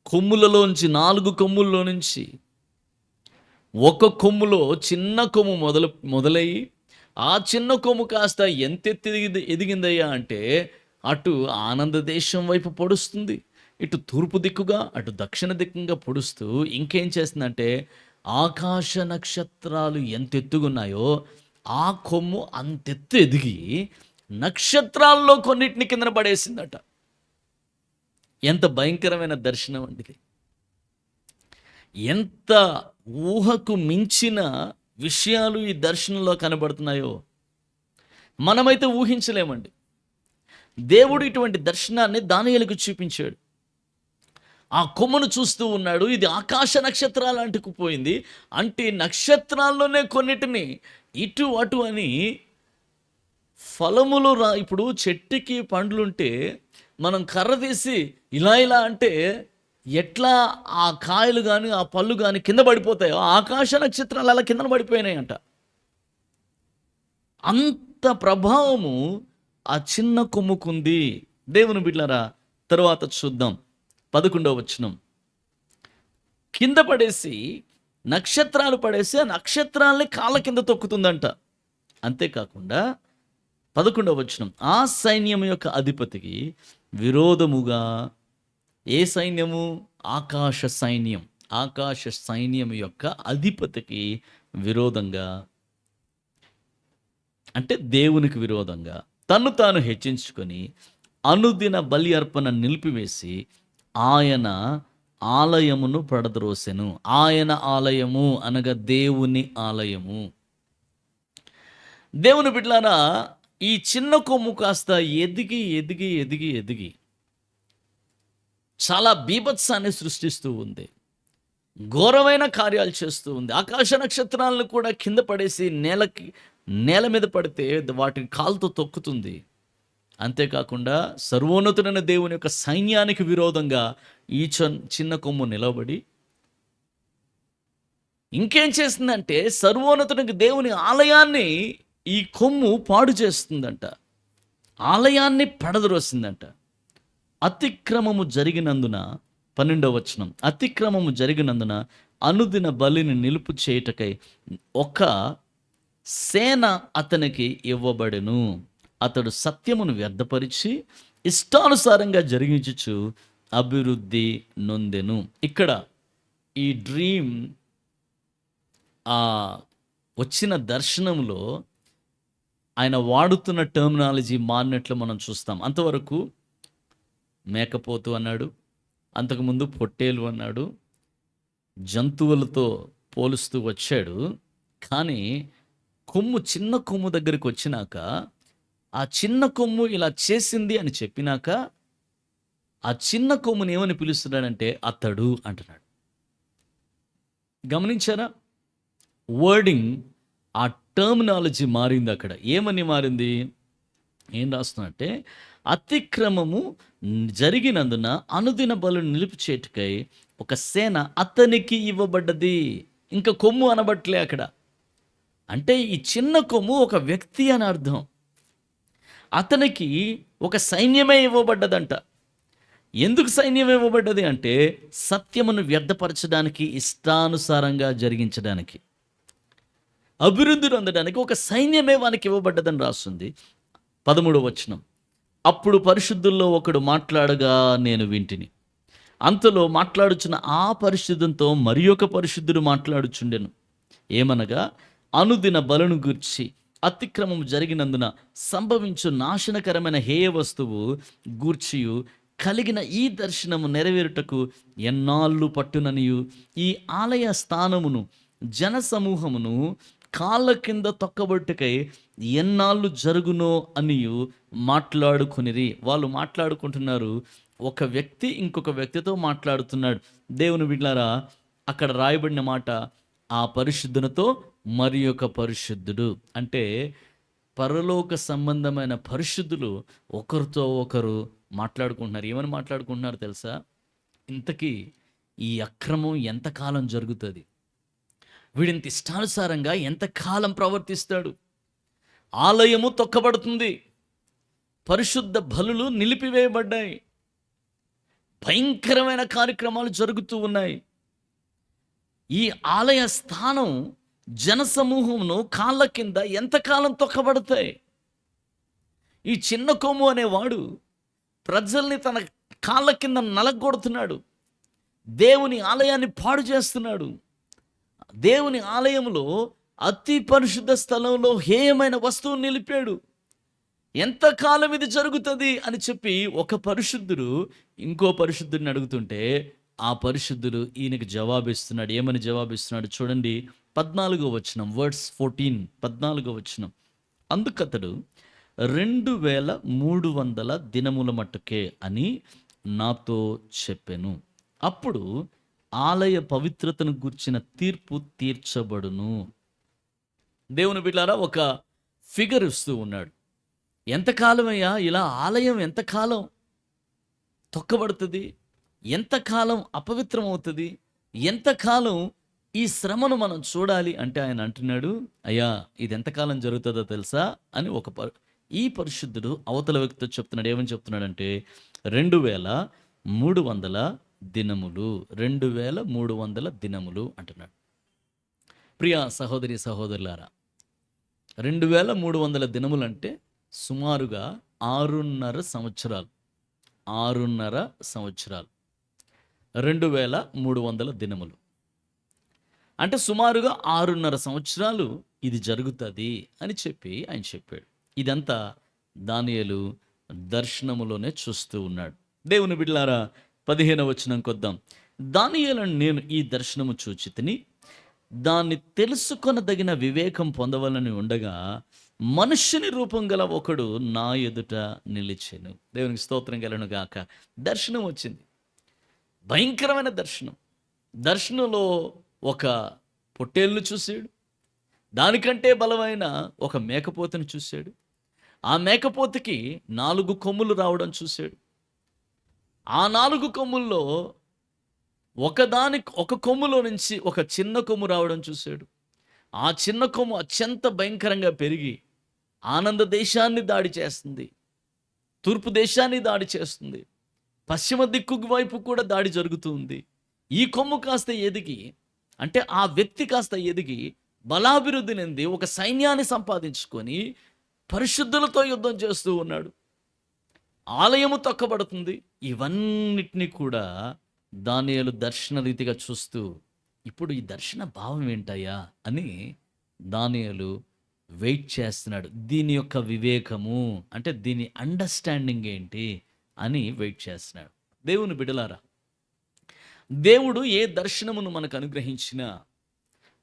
కొమ్ములలోంచి, 4 కొమ్ముల్లో నుంచి ఒక కొమ్ములో చిన్న కొమ్ము మొదలయ్యి ఆ చిన్న కొమ్ము కాస్త ఎంతెత్తి ఎదిగిందయ్యా అంటే అటు ఆనంద దేశం వైపు పొడుస్తుంది, ఇటు తూర్పు దిక్కుగా, అటు దక్షిణ దిక్కుగా పొడుస్తూ ఇంకేం చేస్తుందంటే ఆకాశ నక్షత్రాలు ఎంత ఎత్తుగున్నాయో ఆ కొమ్ము అంతెత్తు ఎదిగి నక్షత్రాల్లో కొన్నిటిని కింద పడేసిందట. ఎంత భయంకరమైన దర్శనం అండి ఇది! ఎంత ఊహకు మించిన విషయాలు ఈ దర్శనంలో కనబడుతున్నాయో మనమైతే ఊహించలేమండి. దేవుడు ఇటువంటి దర్శనాన్ని దానియేలుకు చూపించాడు. ఆ కొమ్మను చూస్తూ ఉన్నాడు. ఇది ఆకాశ నక్షత్రాలు అంటుకుపోయింది. అంటే నక్షత్రాల్లోనే కొన్నిటిని ఇటు అటు అని ఫలములు ఇప్పుడు చెట్టుకి పండ్లుంటే మనం కర్ర తీసి ఇలా ఇలా అంటే ఎట్లా ఆ కాయలు కానీ ఆ పళ్ళు కానీ కింద పడిపోతాయో ఆకాశ నక్షత్రాలు అలా కింద పడిపోయినాయంట. అంత ప్రభావము ఆ చిన్న కొమ్ముకుంది. దేవుని బిడ్డలారా, తరువాత చూద్దాం 11వ వచనం, కింద పడేసి నక్షత్రాలు పడేసి ఆ నక్షత్రాలని కాళ్ళ కింద తొక్కుతుందంట. అంతేకాకుండా 11వ వచనం, ఆ సైన్యం యొక్క అధిపతికి విరోధముగా, ఏ సైన్యము? ఆకాశ సైన్యం. ఆకాశ సైన్యం యొక్క అధిపతికి విరోధంగా, అంటే దేవునికి విరోధంగా తన్ను తాను హెచ్చించుకొని అనుదిన బలి అర్పణ నిలిపివేసి ఆయన ఆలయమును పడద్రోసెను. ఆయన ఆలయము అనగా దేవుని ఆలయము. దేవుని బిడ్డలారా, ఈ చిన్న కొమ్ము కాస్త ఎదిగి ఎదిగి ఎదిగి ఎదిగి చాలా బీభత్సాన్ని సృష్టిస్తూ ఉంది. ఘోరమైన కార్యాలు చేస్తూ ఉంది. ఆకాశ నక్షత్రాలను కూడా కింద పడేసి నేల మీద పడితే వాటిని కాలుతో తొక్కుతుంది. అంతేకాకుండా సర్వోన్నతుడైన దేవుని యొక్క సైన్యానికి విరోధంగా ఈ చిన్న కొమ్ము నిలబడి ఇంకేం చేస్తుందంటే సర్వోన్నతునికి దేవుని ఆలయాన్ని ఈ కొమ్ము పాడు చేస్తుందంట. ఆలయాన్ని పడద్రోసిందంట. అతిక్రమము జరిగినందున 12వ వచనం, అతిక్రమము జరిగినందున అనుదిన బలిని నిలుపు చేయుటకై ఒక సేన అతనికి ఇవ్వబడెను. అతడు సత్యమును వ్యర్థపరిచి ఇష్టానుసారంగా జరిగించుచు అభివృద్ధి నొందెను. ఇక్కడ ఈ డ్రీమ్, వచ్చిన దర్శనంలో ఆయన వాడుతున్న టర్మినాలజీ మారినట్లు మనం చూస్తాం. అంతవరకు మేకపోతు అన్నాడు, అంతకుముందు పొట్టేలు అన్నాడు, జంతువులతో పోలుస్తూ వచ్చాడు. కానీ కొమ్ము, చిన్న కొమ్ము దగ్గరికి వచ్చినాక, ఆ చిన్న కొమ్ము ఇలా చేసింది అని చెప్పినాక ఆ చిన్న కొమ్ముని ఏమని పిలుస్తున్నాడంటే అతడు అంటున్నాడు. గమనించారా? వర్డింగ్, ఆ టర్మినాలజీ మారింది. అక్కడ ఏమని మారింది? ఏం రాస్తున్నట్టే అతిక్రమము జరిగినందున అనుదిన బలులు నిలుపుచేటుకై ఒక సేన అతనికి ఇవ్వబడ్డది. ఇంకా కొమ్ము అనబట్లే అక్కడ. అంటే ఈ చిన్న కొమ్ము ఒక వ్యక్తి అని అర్థం. అతనికి ఒక సైన్యమే ఇవ్వబడ్డదంట. ఎందుకు సైన్యం ఇవ్వబడ్డది అంటే సత్యమును వ్యర్థపరచడానికి, ఇష్టానుసారంగా జరిగించడానికి, అభివృద్ధి పొందడానికి ఒక సైన్యమే వానికి ఇవ్వబడ్డదని రాస్తుంది. 13వ వచనం. అప్పుడు పరిశుద్ధుల్లో ఒకడు మాట్లాడగా నేను వింటిని. అంతలో మాట్లాడుచున్న ఆ పరిశుద్ధంతో మరి ఒక పరిశుద్ధుడు మాట్లాడుచుండెను. ఏమనగా, అనుదిన బలును గూర్చి అతిక్రమం జరిగినందున సంభవించు నాశనకరమైన హేయ వస్తువు గూర్చియు కలిగిన ఈ దర్శనము నెరవేరుటకు ఎన్నాళ్ళు పట్టుననియు, ఈ ఆలయ స్థానమును జనసమూహమును కాళ్ళ కింద తొక్కబొట్టుకై ఎన్నాళ్ళు జరుగునో అనియు మాట్లాడుకునిరి. వాళ్ళు మాట్లాడుకుంటున్నారు. ఒక వ్యక్తి ఇంకొక వ్యక్తితో మాట్లాడుతున్నాడు. దేవుని బిడ్డలారా, అక్కడ రాయబడిన మాట, ఆ పరిశుద్ధునితో మరి ఒక పరిశుద్ధుడు. అంటే పరలోక సంబంధమైన పరిశుద్ధులు ఒకరితో ఒకరు మాట్లాడుకుంటున్నారు. ఏమని మాట్లాడుకుంటున్నారు తెలుసా? ఇంతకీ ఈ అక్రమం ఎంతకాలం జరుగుతుంది? వీడింత ఇష్టానుసారంగా ఎంతకాలం ప్రవర్తిస్తాడు? ఆలయము తొక్కబడుతుంది, పరిశుద్ధ బలులు నిలిపివేయబడ్డాయి, భయంకరమైన కార్యక్రమాలు జరుగుతూ ఉన్నాయి. ఈ ఆలయ స్థానం జనసమూహమును కాళ్ళ కింద ఎంతకాలం తొక్కబడతాయి? ఈ చిన్న కొమ్ము అనేవాడు ప్రజల్ని తన కాళ్ళ కింద నలగొడుతున్నాడు. దేవుని ఆలయాన్ని పాడు చేస్తున్నాడు. దేవుని ఆలయంలో అతి పరిశుద్ధ స్థలంలో హేయమైన వస్తువు నిలిపాడు. ఎంతకాలం ఇది జరుగుతుంది అని చెప్పి ఒక పరిశుద్ధుడు ఇంకో పరిశుద్ధుడిని అడుగుతుంటే, ఆ పరిశుద్ధుడు ఈయనకి జవాబిస్తున్నాడు. ఏమని జవాబిస్తున్నాడు చూడండి. 14వ వచనం, వర్డ్స్ 14, 14వ వచనం. అందుకతడు 2300 దినముల మట్టుకే అని నాతో చెప్పెను. అప్పుడు ఆలయ పవిత్రతను గూర్చిన తీర్పు తీర్చబడును. దేవుని బిడ్డలారా, ఒక ఫిగర్ ఇస్తూ ఉన్నాడు. ఎంతకాలమయ్యా ఇలా ఆలయం ఎంతకాలం తొక్కబడుతుంది? ఎంతకాలం అపవిత్రం అవుతుంది? ఎంతకాలం ఈ శ్రమను మనం చూడాలి అంటే ఆయన అంటున్నాడు, అయ్యా ఇది ఎంతకాలం జరుగుతుందో తెలుసా అని ఈ పరిశుద్ధుడు అవతల వ్యక్తితో చెప్తున్నాడు. ఏమని చెప్తున్నాడంటే 2300 దినములు, 2300 దినములు అంటున్నాడు. ప్రియ సహోదరి సహోదరులారా, 2300 దినములు అంటే సుమారుగా 6.5 సంవత్సరాలు. 6.5 సంవత్సరాలు, 2300 దినములు అంటే సుమారుగా 6.5 సంవత్సరాలు ఇది జరుగుతుంది అని చెప్పి ఆయన చెప్పాడు. ఇదంతా దానియేలు దర్శనములోనే చూస్తూ ఉన్నాడు. దేవుని బిడ్డలారా, 15వ వచనం కొద్దాం. దానియేలును నేను ఈ దర్శనము చూచితిని, దాన్ని తెలుసుకొనదగిన వివేకం పొందవలని ఉండగా మనుష్యుని రూపం గల ఒకడు నా ఎదుట నిలిచెను. దేవునికి స్తోత్రం కలుగును గాక. దర్శనం వచ్చింది, భయంకరమైన దర్శనం. దర్శనంలో ఒక పొట్టేలును చూశాడు, దానికంటే బలమైన ఒక మేకపోతుని చూశాడు. ఆ మేకపోతుకి 4 కొమ్ములు రావడం చూశాడు. ఆ 4 కొమ్ముల్లో ఒక కొమ్ములో నుంచి ఒక చిన్న కొమ్ము రావడం చూశాడు. ఆ చిన్న కొమ్ము అత్యంత భయంకరంగా పెరిగి ఆనంద దేశాన్ని దాడి చేస్తుంది, తూర్పు దేశాన్ని దాడి చేస్తుంది, పశ్చిమ దిక్కు వైపు కూడా దాడి జరుగుతుంది. ఈ కొమ్ము కాస్త ఎదిగి, అంటే ఆ వ్యక్తి కాస్త ఎదిగి బలాభివృద్ధి నింది ఒక సైన్యాన్ని సంపాదించుకొని పరిశుద్ధులతో యుద్ధం చేస్తూ ఉన్నాడు. ఆలయము తొక్కబడుతుంది. ఇవన్నిటినీ కూడా దానియేలు దర్శన రీతిగా చూస్తూ, ఇప్పుడు ఈ దర్శన భావం ఏంటయ్యా అని దానియేలు వెయిట్ చేస్తున్నాడు. దీని యొక్క వివేకము అంటే దీని అండర్స్టాండింగ్ ఏంటి అని వెయిట్ చేస్తున్నాడు. దేవుని బిడ్డలారా, దేవుడు ఏ దర్శనమును మనకు అనుగ్రహించినా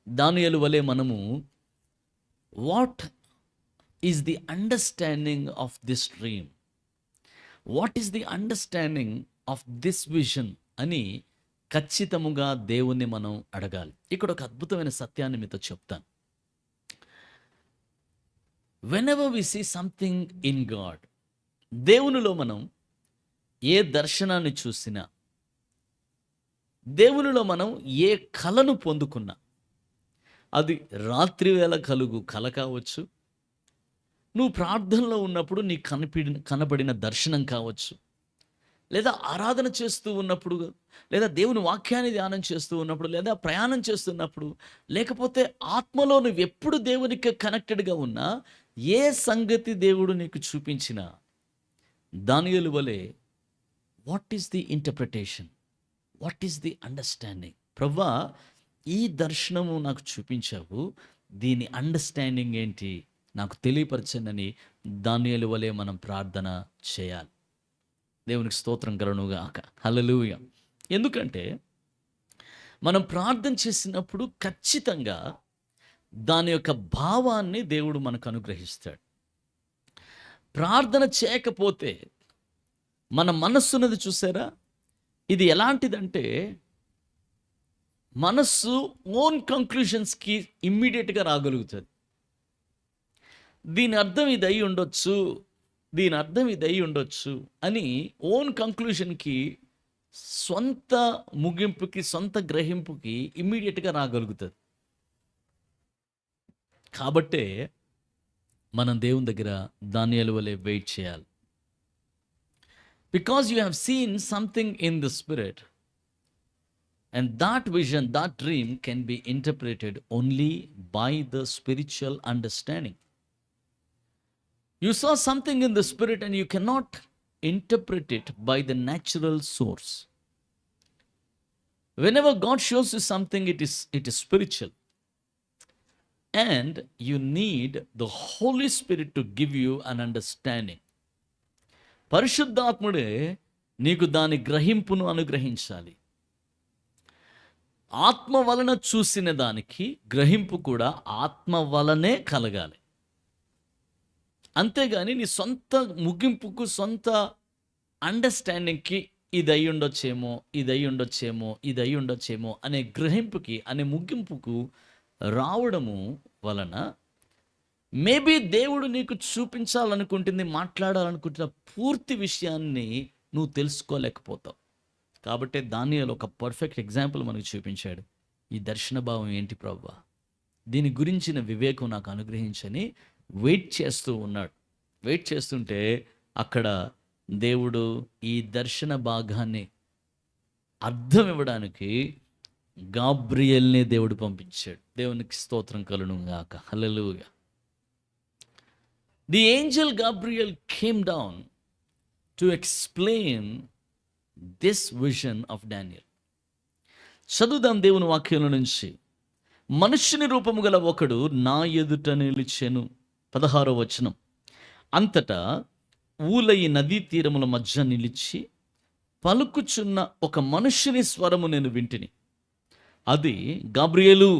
దానియేలు వలె మనము what is the understanding of this dream, what is the understanding of this vision అని ఖచ్చితముగా దేవుణ్ణి మనం అడగాలి. ఇక్కడ ఒక అద్భుతమైన సత్యాన్ని మీతో చెప్తాను. Whenever we see something in God, దేవునిలో మనం ఏ దర్శనాన్ని చూసినా, దేవునిలో మనం ఏ కలను పొందుకున్నా, అది రాత్రి వేళ కల కావచ్చు, నువ్వు ప్రార్థనలో ఉన్నప్పుడు నీకు కనబడిన దర్శనం కావచ్చు, లేదా ఆరాధన చేస్తూ ఉన్నప్పుడు, లేదా దేవుని వాక్యాన్ని ధ్యానం చేస్తూ ఉన్నప్పుడు, లేదా ప్రయాణం చేస్తున్నప్పుడు, లేకపోతే ఆత్మలో నువ్వు ఎప్పుడు దేవునికి కనెక్టెడ్గా ఉన్నా, ఏ సంగతి దేవుడు నీకు చూపించినా, దానియేలు వలె what is the interpretation, what is the understanding, ప్రవ్వా ఈ దర్శనము నాకు చూపించావు, దీని అండర్స్టాండింగ్ ఏంటి నాకు తెలియపరచండి దానియేలు వలె మనం ప్రార్థన చేయాలి. దేవునికి స్తోత్రం కలుగునుగాక. హల్లెలూయా. ఎందుకంటే మనం ప్రార్థన చేసినప్పుడు ఖచ్చితంగా దాని యొక్క భావాన్ని దేవుడు మనకు అనుగ్రహిస్తాడు. ప్రార్థన చేయకపోతే మన మనస్సున్నది చూసారా, ఇది ఎలాంటిదంటే మనస్సు ఓన్ కంక్లూషన్స్కి ఇమ్మీడియట్గా రాగలుగుతుంది. దీని అర్థం ఇది అయి ఉండొచ్చు, దీని అర్థం ఇది అయి ఉండొచ్చు అని ఓన్ కంక్లూషన్కి, సొంత ముగింపుకి, సొంత గ్రహింపుకి ఇమ్మీడియట్గా రాగలుగుతుంది. కాబట్టే మనం దేవుని దగ్గర దానియేలు వలె వెయిట్ చేయాలి. Because you have seen something in the spirit, and that vision, that dream can be interpreted only by the spiritual understanding. You saw something in the spirit and you cannot interpret it by the natural source. Whenever God shows you something, it is spiritual, and you need the Holy Spirit to give you an understanding. పరిశుద్ధాత్ముడే నీకు దాని గ్రహింపును అనుగ్రహించాలి. ఆత్మ వలన చూసిన దానికి గ్రహింపు కూడా ఆత్మ వలనే కలగాలి. అంతేగాని నీ సొంత ముగింపుకు, సొంత అండర్స్టాండింగ్కి ఇది అయి ఉండొచ్చేమో, ఇది అయి ఉండొచ్చేమో, ఇది అయి ఉండొచ్చేమో అనే గ్రహింపుకి, అనే ముగింపుకు రావడము వలన మేబీ దేవుడు నీకు చూపించాలనుకుంటుంది, మాట్లాడాలనుకుంటున్న పూర్తి విషయాన్ని నువ్వు తెలుసుకోలేకపోతావు. కాబట్టి దానియేలు ఒక పర్ఫెక్ట్ ఎగ్జాంపుల్ మనకు చూపించాడు. ఈ దర్శన భావం ఏంటి ప్రభువా, దీని గురించిన వివేకం నాకు అనుగ్రహించని వెయిట్ చేస్తూ ఉన్నాడు. వెయిట్ చేస్తుంటే అక్కడ దేవుడు ఈ దర్శన భాగాన్ని అర్థం ఇవ్వడానికి గాబ్రియేల్ని దేవుడు పంపించాడు. దేవునికి స్తోత్రం కలుగును గాక. హల్లెలూయా. The angel Gabriel came down to explain this vision of Daniel. చదువుదాం దేవుని వాక్యంలో నుంచి. మనుష్యుని రూపము గల ఒకడు నా ఎదుట నిలిచెను. 16వ వచనం. అంతటా ఊలయి నదీ తీరముల మధ్య నిలిచి పలుకుచున్న ఒక మనుష్యుని స్వరము నేను వింటిని. అది గాబ్రియేలు,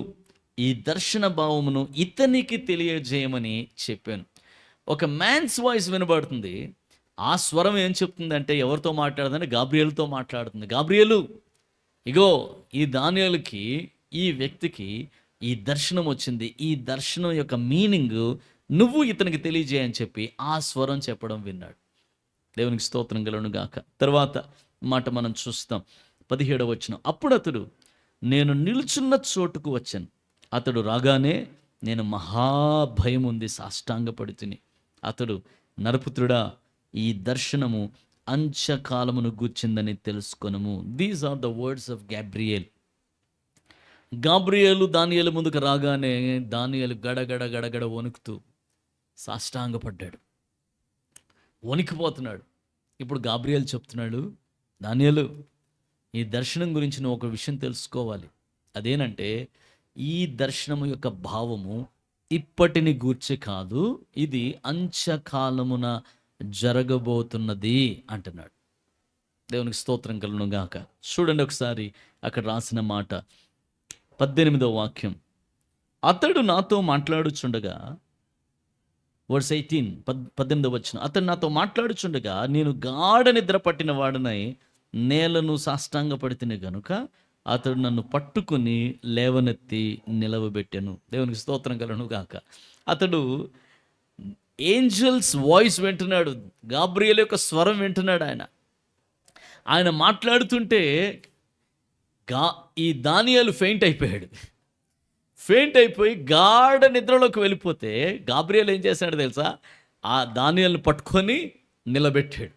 ఈ దర్శన భావమును ఇతనికి తెలియజేయమని చెప్పాను. ఒక మ్యాన్స్ వాయిస్ వినబడుతుంది. ఆ స్వరం ఏం చెప్తుందంటే ఎవరితో మాట్లాడుతుందంటే గాబ్రియేలుతో మాట్లాడుతుంది. గాబ్రియేలు, ఇగో ఈ దానియేలుకి, ఈ వ్యక్తికి ఈ దర్శనం వచ్చింది, ఈ దర్శనం యొక్క మీనింగ్ నువ్వు ఇతనికి తెలియజేయని చెప్పి ఆ స్వరం చెప్పడం విన్నాడు. దేవునికి స్తోత్రం కలుగును గాక. తర్వాత మాట మనం చూస్తాం. 17వ వచనం. అప్పుడు అతడు నేను నిలుచున్న చోటుకు వచ్చాను. అతడు రాగానే నేను మహాభయం ఉంది సాష్టాంగపడి తిని. అతడు నరపుత్రుడా, ఈ దర్శనము అంత్యకాలమును గూర్చిందని తెలుసుకొనుము. These are the words of Gabriel. గాబ్రియేలు దానియేలు ముందుకు రాగానే దానియేలు గడగడ గడగడ వణుకుతూ సాష్టాంగపడ్డాడు, వణికిపోతున్నాడు. ఇప్పుడు గాబ్రియేల్ చెప్తున్నాడు, దానియేలు, ఈ దర్శనం గురించి నువ్వు ఒక విషయం తెలుసుకోవాలి. అదేనంటే ఈ దర్శనము యొక్క భావము ఇప్పటిని గూర్చి కాదు, ఇది అంత్యకాలమున జరగబోతున్నది అంటున్నాడు. దేవునికి స్తోత్రం కలుగును గాక. చూడండి ఒకసారి అక్కడ రాసిన మాట, 18వ వాక్యం. అతడు నాతో మాట్లాడుచుండగా, వర్స్ 18, 18వ వచనం. అతడు నాతో మాట్లాడుచుండగా నేను గాఢ నిద్ర పట్టిన వాడనై నేలను సాష్టాంగపడితిని గనుక అతడు నన్ను పట్టుకుని లేవనెత్తి నిలవబెట్టెను. దేవునికి స్తోత్రం కలుగును గాక. అతడు ఏంజల్స్ వాయిస్ వింటున్నాడు, గాబ్రియేల్ యొక్క స్వరం వింటున్నాడు. ఆయన ఆయన మాట్లాడుతుంటే గా ఈ దానియేలు ఫెయింట్ అయిపోయాడు. ఫెయింట్ అయిపోయి గాఢ నిద్రలోకి వెళ్ళిపోతే గాబ్రియల్ ఏం చేశాడో తెలుసా? ఆ దానియేలుని పట్టుకొని నిలబెట్టాడు.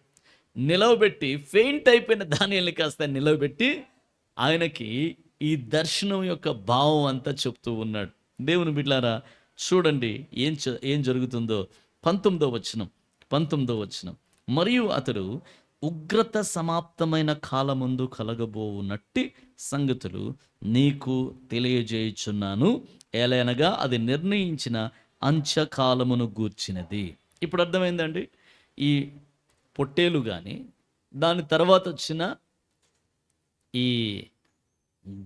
నిలవబెట్టి ఫెయింట్ అయిపోయిన దానియేలుని కాస్త నిలవబెట్టి ఆయనకి ఈ దర్శనం యొక్క భావం అంతా చెప్తూ ఉన్నాడు. దేవుని బిడ్డలారా, చూడండి ఏం జరుగుతుందో. 19వ వచనం. మరియు అతడు ఉగ్రత సమాప్తమైన కాలముందు కలగబోవునట్టి సంగతులు నీకు తెలియజేయుచున్నాను. ఏలయనగా అది నిర్ణయించిన అంత్యకాలమును గూర్చినది. ఇప్పుడు అర్థమైందండి. ఈ పొట్టేలు కానీ, దాని తర్వాత వచ్చిన ఈ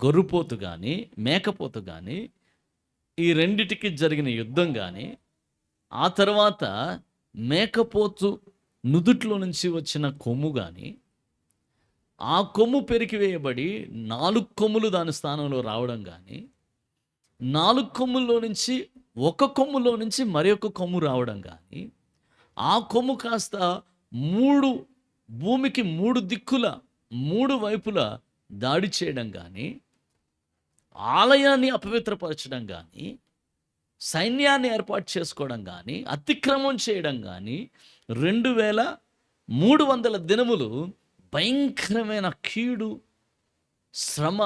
గొర్రుపోతు కానీ, మేకపోతు కానీ, ఈ రెండిటికి జరిగిన యుద్ధం కానీ, ఆ తర్వాత మేకపోతు నుదుట్లో నుంచి వచ్చిన కొమ్ము కానీ, ఆ కొమ్ము పెరికివేయబడి 4 కొమ్ములు దాని స్థానంలో రావడం కానీ, 4 కొమ్ముల్లో నుంచి ఒక కొమ్ములో నుంచి మరొక కొమ్ము రావడం కానీ, ఆ కొమ్ము కాస్త 3 భూమికి 3 దిక్కుల 3 వైపులా దాడి చేయడం కానీ, ఆలయాన్ని అపవిత్రపరచడం కానీ, సైన్యాన్ని ఏర్పాటు చేసుకోవడం కానీ, అతిక్రమం చేయడం కానీ, 2300 దినములు భయంకరమైన కీడు, శ్రమ,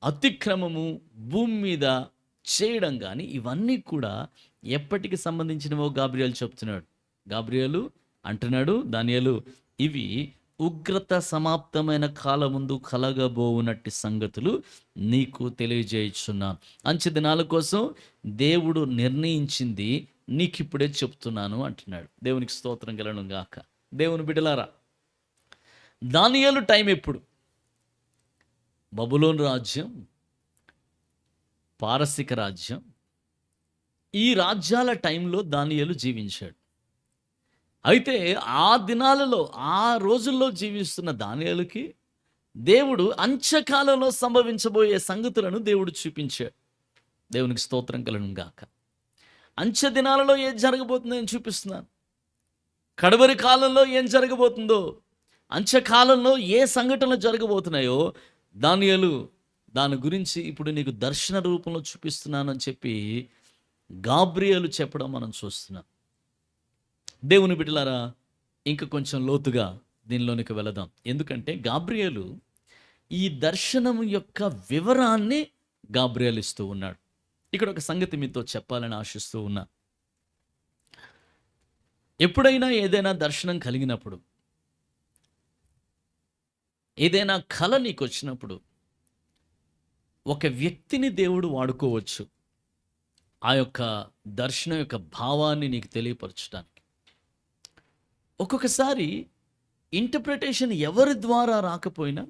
అతిక్రమము భూమి మీద చేయడం కానీ, ఇవన్నీ కూడా ఎప్పటికి సంబంధించినవో గాబ్రియలు చెప్తున్నాడు. గాబ్రియలు అంటున్నాడు, దానియేలు ఇవి ఉగ్రత సమాప్తమైన కాలముందు కలగబోవునట్టి సంగతులు నీకు తెలియజేయుచున్నా. అంచె దినాల కోసం దేవుడు నిర్ణయించింది నీకిప్పుడే చెప్తున్నాను అంటున్నాడు. దేవునికి స్తోత్రం కలుగును గాక. దేవుని బిడ్డలారా, దానియేలు టైం ఎప్పుడు? బబులోను రాజ్యం, పారసిక రాజ్యం, ఈ రాజ్యాల టైంలో దానియేలు జీవించాడు. అయితే ఆ దినాలలో, ఆ రోజుల్లో జీవిస్తున్న దానియేలుకి దేవుడు అంత్యకాలంలో సంభవించబోయే సంగతులను దేవుడు చూపించాడు. దేవునికి స్తోత్రం కలుగును గాక. అంత్య దినాలలో ఏం జరగబోతుందో నేను చూపిస్తున్నాను. కడవరి కాలంలో ఏం జరగబోతుందో, అంత్యకాలంలో ఏ సంఘటనలు జరగబోతున్నాయో దానియేలు దాని గురించి ఇప్పుడు నీకు దర్శన రూపంలో చూపిస్తున్నానని చెప్పి గాబ్రియలు చెప్పడం మనం చూస్తున్నాం. దేవుని బిడ్డలారా, ఇంకా కొంచెం లోతుగా దీనిలోనికి వెళదాం. ఎందుకంటే గాబ్రియలు ఈ దర్శనం యొక్క వివరాన్ని గాబ్రియలు ఇస్తూ ఉన్నాడు. ఇక్కడ ఒక సంగతి మీతో చెప్పాలని ఆశిస్తూ ఉన్నా. ఎప్పుడైనా ఏదైనా దర్శనం కలిగినప్పుడు, ఏదైనా కళ నీకు వచ్చినప్పుడు, ఒక వ్యక్తిని దేవుడు వాడుకోవచ్చు ఆ యొక్క దర్శనం యొక్క భావాన్ని నీకు తెలియపరచడానికి. ఒక్కొక్కసారి ఇంటర్ప్రిటేషన్ ఎవరి ద్వారా రాకపోయినా,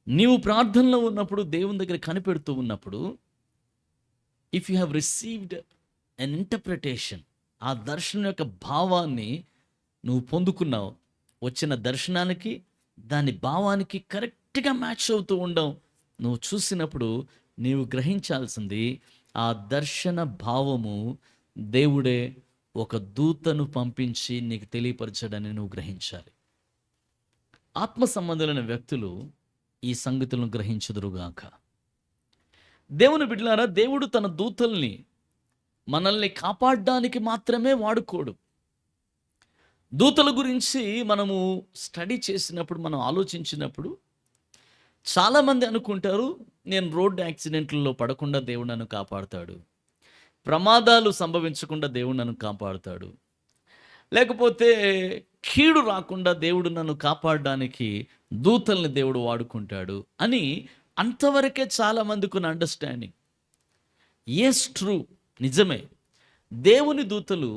నీవు ప్రార్థనలో ఉన్నప్పుడు, దేవుని దగ్గర కనిపెడుతూ ఉన్నప్పుడు, if you have received an interpretation, ఆ దర్శనం యొక్క భావాన్ని నువ్వు పొందుకున్నావు, వచ్చిన దర్శనానికి దాని భావానికి కరెక్ట్గా మ్యాచ్ అవుతూ ఉండవు, నువ్వు చూసినప్పుడు నీవు గ్రహించాల్సింది ఆ దర్శన భావము దేవుడే ఒక దూతను పంపించి నీకు తెలియపరచడని నువ్వు గ్రహించాలి. ఆత్మ సంబంధులైన వ్యక్తులు ఈ సంగతులను గ్రహించుదురుగాక. దేవుని బిడ్డలారా, దేవుడు తన దూతల్ని మనల్ని కాపాడడానికి మాత్రమే వాడుకోడు. దూతల గురించి మనము స్టడీ చేసినప్పుడు, మనం ఆలోచించినప్పుడు చాలామంది అనుకుంటారు, నేను రోడ్డు యాక్సిడెంట్లలో పడకుండా దేవుడు నన్ను కాపాడుతాడు, ప్రమాదాలు సంభవించకుండా దేవుడు నన్ను కాపాడుతాడు, లేకపోతే కీడు రాకుండా దేవుడు నన్ను కాపాడడానికి దూతల్ని దేవుడు వాడుకుంటాడు అని అంతవరకే చాలామందికి ఉన్న అండర్స్టాండింగ్. ఎస్, ట్రూ, నిజమే. దేవుని దూతలు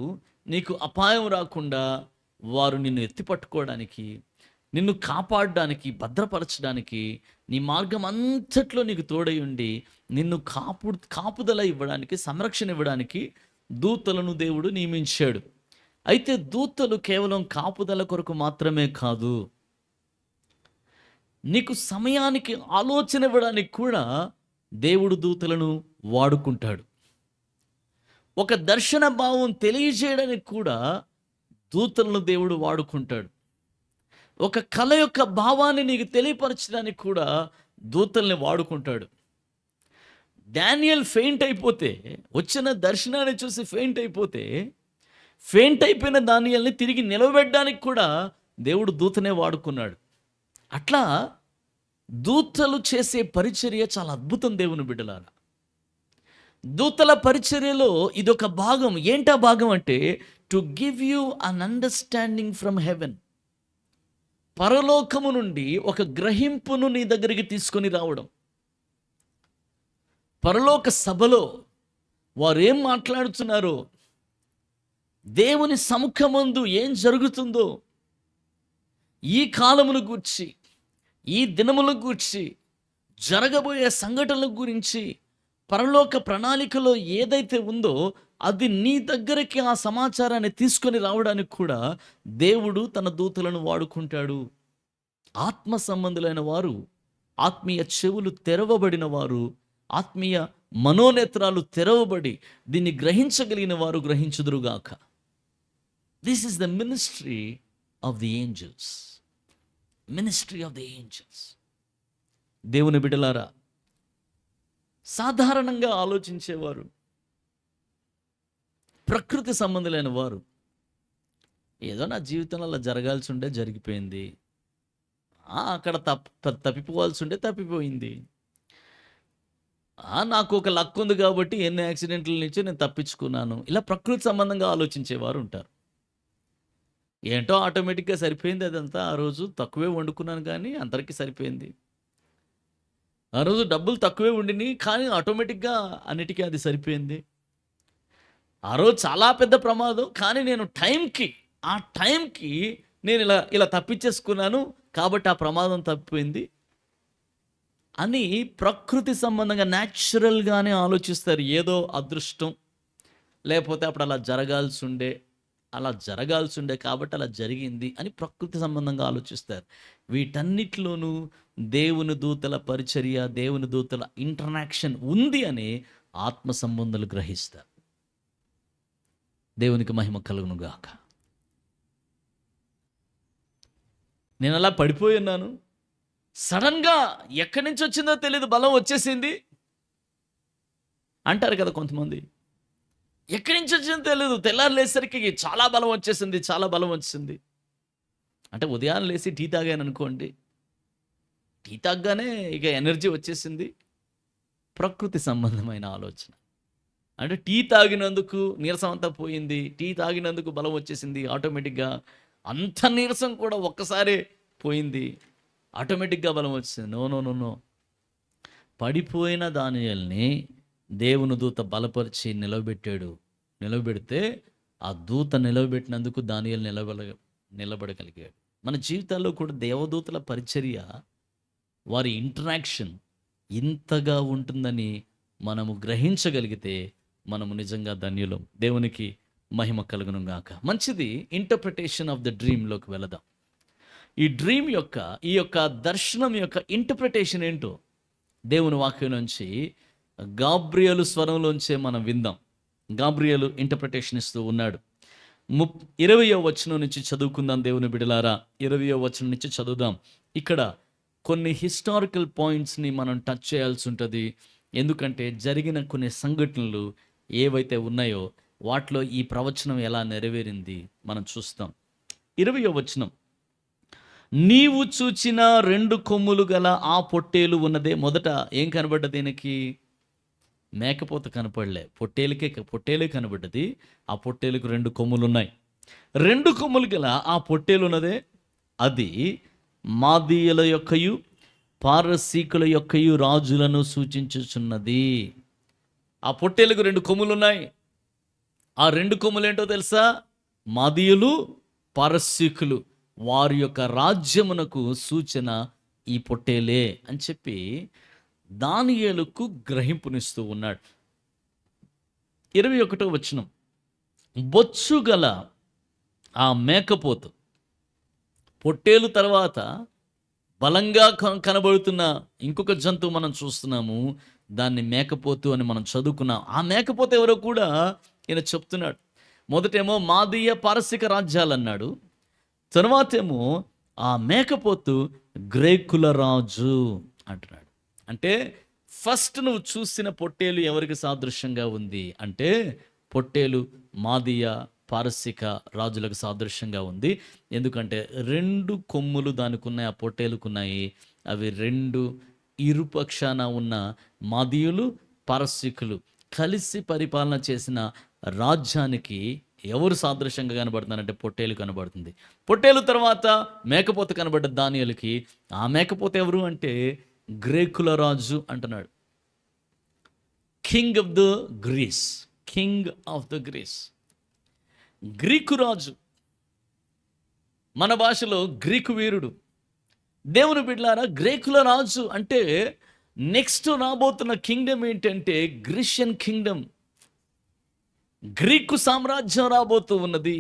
నీకు అపాయం రాకుండా వారు నిన్ను ఎత్తిపట్టుకోవడానికి, నిన్ను కాపాడడానికి, భద్రపరచడానికి, నీ మార్గం అంతట్లో నీకు తోడై ఉండి నిన్ను కాపుదల ఇవ్వడానికి, సంరక్షణ ఇవ్వడానికి దూతలను దేవుడు నియమించాడు. అయితే దూతలు కేవలం కాపుదల కొరకు మాత్రమే కాదు, నీకు సమయానికి ఆలోచన ఇవ్వడానికి కూడా దేవుడు దూతలను వాడుకుంటాడు. ఒక దర్శన భావం తెలియజేయడానికి కూడా దూతలను దేవుడు వాడుకుంటాడు. ఒక కళ యొక్క భావాన్ని నీకు తెలియపరచడానికి కూడా దూతల్ని వాడుకుంటాడు. డానియల్ ఫెయింట్ అయిపోతే, వచ్చిన దర్శనాన్ని చూసి ఫెయింట్ అయిపోయిన దానియల్ని తిరిగి నిలబెట్టడానికి కూడా దేవుడు దూతనే వాడుకున్నాడు. అట్లా దూతలు చేసే పరిచర్య చాలా అద్భుతం దేవుని బిడ్డలారా. దూతల పరిచర్యలో ఇదొక భాగం. ఏంటా భాగం అంటే, to give you an understanding from heaven. పరలోకము నుండి ఒక గ్రహింపును నీ దగ్గరికి తీసుకొని రావడం. పరలోక సభలో వారు ఏం మాట్లాడుతున్నారో, దేవుని సముఖమందు ఏం జరుగుతుందో, ఈ కాలమును గూర్చి, ఈ దినముల గూర్చి, జరగబోయే సంఘటనల గురించి, పరలోక ప్రణాళికలో ఏదైతే ఉందో అది నీ దగ్గరికి ఆ సమాచారాన్ని తీసుకొని రావడానికి కూడా దేవుడు తన దూతలను వాడుకుంటాడు. ఆత్మ సంబంధులైన వారు, ఆత్మీయ చెవులు తెరవబడిన వారు, ఆత్మీయ మనోనేత్రాలు తెరవబడి దీన్ని గ్రహించగలిగిన వారు గ్రహించుదురుగాక. This is the ministry of the angels. Ministry of the angels. దేవుని బిడ్డలారా, సాధారణంగా ఆలోచించేవారు, ప్రకృతి సంబంధులైన వారు, ఏదో నా జీవితంలో అలా జరగాల్సి ఉండే జరిగిపోయింది, అక్కడ తప్పిపోవాల్సి ఉండే తప్పిపోయింది, నాకు ఒక లక్ ఉంది కాబట్టి ఎన్ని యాక్సిడెంట్ల నుంచి నేను తప్పించుకున్నాను, ఇలా ప్రకృతి సంబంధంగా ఆలోచించేవారు ఉంటారు. ఏంటో ఆటోమేటిక్గా సరిపోయింది అదంతా. ఆ రోజు తక్కువే వండుకున్నాను కానీ అందరికీ సరిపోయింది. ఆ రోజు డబ్బులు తక్కువే ఉండినాయి కానీ ఆటోమేటిక్గా అన్నిటికీ అది సరిపోయింది. ఆ రోజు చాలా పెద్ద ప్రమాదం కానీ నేను ఆ టైంకి నేను ఇలా తప్పించేసుకున్నాను కాబట్టి ఆ ప్రమాదం తప్పిపోయింది అని ప్రకృతి సంబంధంగా న్యాచురల్గానే ఆలోచిస్తారు. ఏదో అదృష్టం, లేకపోతే అప్పుడు అలా జరగాల్సి ఉండే కాబట్టి అలా జరిగింది అని ప్రకృతి సంబంధంగా ఆలోచిస్తారు. వీటన్నిటిలోనూ దేవుని దూతల పరిచర్య, దేవుని దూతల ఇంటరాక్షన్ ఉంది అని ఆత్మ సంబంధాలు గ్రహిస్తారు. దేవునికి మహిమ కలుగును గాక. నేను అలా పడిపోయి ఉన్నాను, సడన్గా ఎక్కడి నుంచి వచ్చిందో తెలియదు, బలం వచ్చేసింది అంటారు కదా కొంతమంది. ఎక్కడి నుంచి వచ్చిందో తెలియదు, తెల్లారు లేసరికి చాలా బలం వచ్చేసింది అంటే ఉదయాన్నే లేచి టీ తాగాను అనుకోండి, టీ తాగగానే ఇక ఎనర్జీ వచ్చేసింది. ప్రకృతి సంబంధమైన ఆలోచన. అంటే టీ తాగినందుకు నీరసం అంతా పోయింది, టీ తాగినందుకు బలం వచ్చేసింది, ఆటోమేటిక్గా అంత నీరసం కూడా ఒక్కసారే పోయింది, ఆటోమేటిక్గా బలం వచ్చేసింది. నో. పడిపోయిన దానియేలుని దేవుని దూత బలపరిచి నిలబెడితే ఆ దూత నిలబెట్టినందుకు దానియేలు నిలబడగలిగాడు. మన జీవితాల్లో కూడా దేవదూతల పరిచర్య, వారి ఇంటరాక్షన్ ఇంతగా ఉంటుందని మనము గ్రహించగలిగితే మనము నిజంగా ధన్యులం. దేవునికి మహిమ కలుగును గాక. మంచిది, ఇంటర్ప్రిటేషన్ ఆఫ్ ద డ్రీమ్లోకి వెళదాం. ఈ యొక్క దర్శనం యొక్క ఇంటర్ప్రిటేషన్ ఏంటో దేవుని వాక్యం నుంచి గాబ్రియేలు స్వరంలోంచే మనం విందాం. గాబ్రియేలు ఇంటర్ప్రిటేషన్ ఇస్తూ ఉన్నాడు. 20వ వచనం నుంచి చదువుకుందాం దేవుని బిడలారా. 20వ వచనం నుంచి చదువుదాం. ఇక్కడ కొన్ని హిస్టారికల్ పాయింట్స్ని మనం టచ్ చేయాల్సి ఉంటుంది. ఎందుకంటే జరిగిన కొన్ని సంఘటనలు ఏవైతే ఉన్నాయో వాటిలో ఈ ప్రవచనం ఎలా నెరవేరింది మనం చూస్తాం. 20వ వచనం, నీవు చూచిన 2 కొమ్ములు గల ఆ పొట్టేలు ఉన్నదే. మొదట ఏం కనబడ్డది? దీనికి మేకపోత కనపడలే, పొట్టేలే కనబడ్డది. ఆ పొట్టేలుకు 2 కొమ్ములు ఉన్నాయి. 2 కొమ్ములు గల ఆ పొట్టేలు ఉన్నదే, అది మాదీయుల యొక్కయు పారసీకుల యొక్కయు రాజులను సూచించుచున్నది. ఆ పొట్టేలుకు 2 కొమ్ములు ఉన్నాయి. ఆ 2 కొమ్ములు ఏంటో తెలుసా? మాదీయులు, పారసీకులు, వారి యొక్క రాజ్యమునకు సూచన ఈ పొట్టేలే అని చెప్పి దానియేలుకు గ్రహింపునిస్తూ ఉన్నాడు. 21వ వచనం, బొచ్చు గల ఆ మేకపోతు, పొట్టేలు తర్వాత బలంగా కనబడుతున్న ఇంకొక జంతువు మనం చూస్తున్నాము, దాన్ని మేకపోతు అని మనం చదువుకున్నాం. ఆ మేకపోతు ఎవరో కూడా ఈయన చెప్తున్నాడు. మొదటేమో మాదీయ పారసిక రాజ్యాలు అన్నాడు, తర్వాతేమో ఆ మేకపోతు గ్రీకుల రాజు అంటున్నాడు. అంటే ఫస్ట్ నువ్వు చూసిన పొట్టేలు ఎవరికి సాదృశ్యంగా ఉంది అంటే పొట్టేలు మాదీయ పారసిక రాజులకు సాదృశ్యంగా ఉంది. ఎందుకంటే 2 కొమ్ములు దానికి ఉన్నాయి, ఆ పొట్టేలుకున్నాయి. అవి 2 ఇరుపక్షాన ఉన్న మాదీయులు పారసికులు కలిసి పరిపాలన చేసిన రాజ్యానికి ఎవరు సాదృశ్యంగా కనబడుతున్నారంటే పొట్టేలు కనబడుతుంది. పొట్టేలు తర్వాత మేకపోత కనబడ్డ దానియేలుకి. ఆ మేకపోత ఎవరు అంటే గ్రీకుల రాజు అంటున్నాడు. King of the Greece, king of the Greece, గ్రీకు రాజు. మన భాషలో గ్రీకు వీరుడు. దేవుని బిడ్డలారా, గ్రీకుల రాజు అంటే నెక్స్ట్ రాబోతున్న కింగ్డమ్ ఏంటంటే గ్రీషియన్ కింగ్డమ్. గ్రీకు సామ్రాజ్యం రాబోతూ ఉన్నది.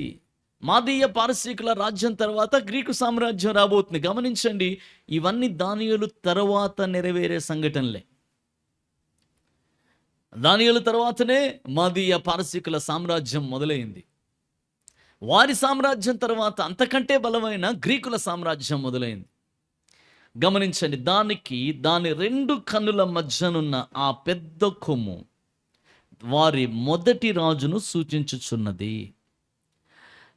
మాదీయ పారసీకుల రాజ్యం తర్వాత గ్రీకు సామ్రాజ్యం రాబోతుంది. గమనించండి, ఇవన్నీ దానియేలు తర్వాత నెరవేరే సంఘటనలే. దానియేలు తర్వాతనే మాదీయ పారసీకుల సామ్రాజ్యం మొదలైంది. వారి సామ్రాజ్యం తర్వాత అంతకంటే బలమైన గ్రీకుల సామ్రాజ్యం మొదలైంది. గమనించండి, దాని 2 కన్నుల మధ్యనున్న ఆ పెద్ద కొమ్ము వారి మొదటి రాజును సూచించుచున్నది.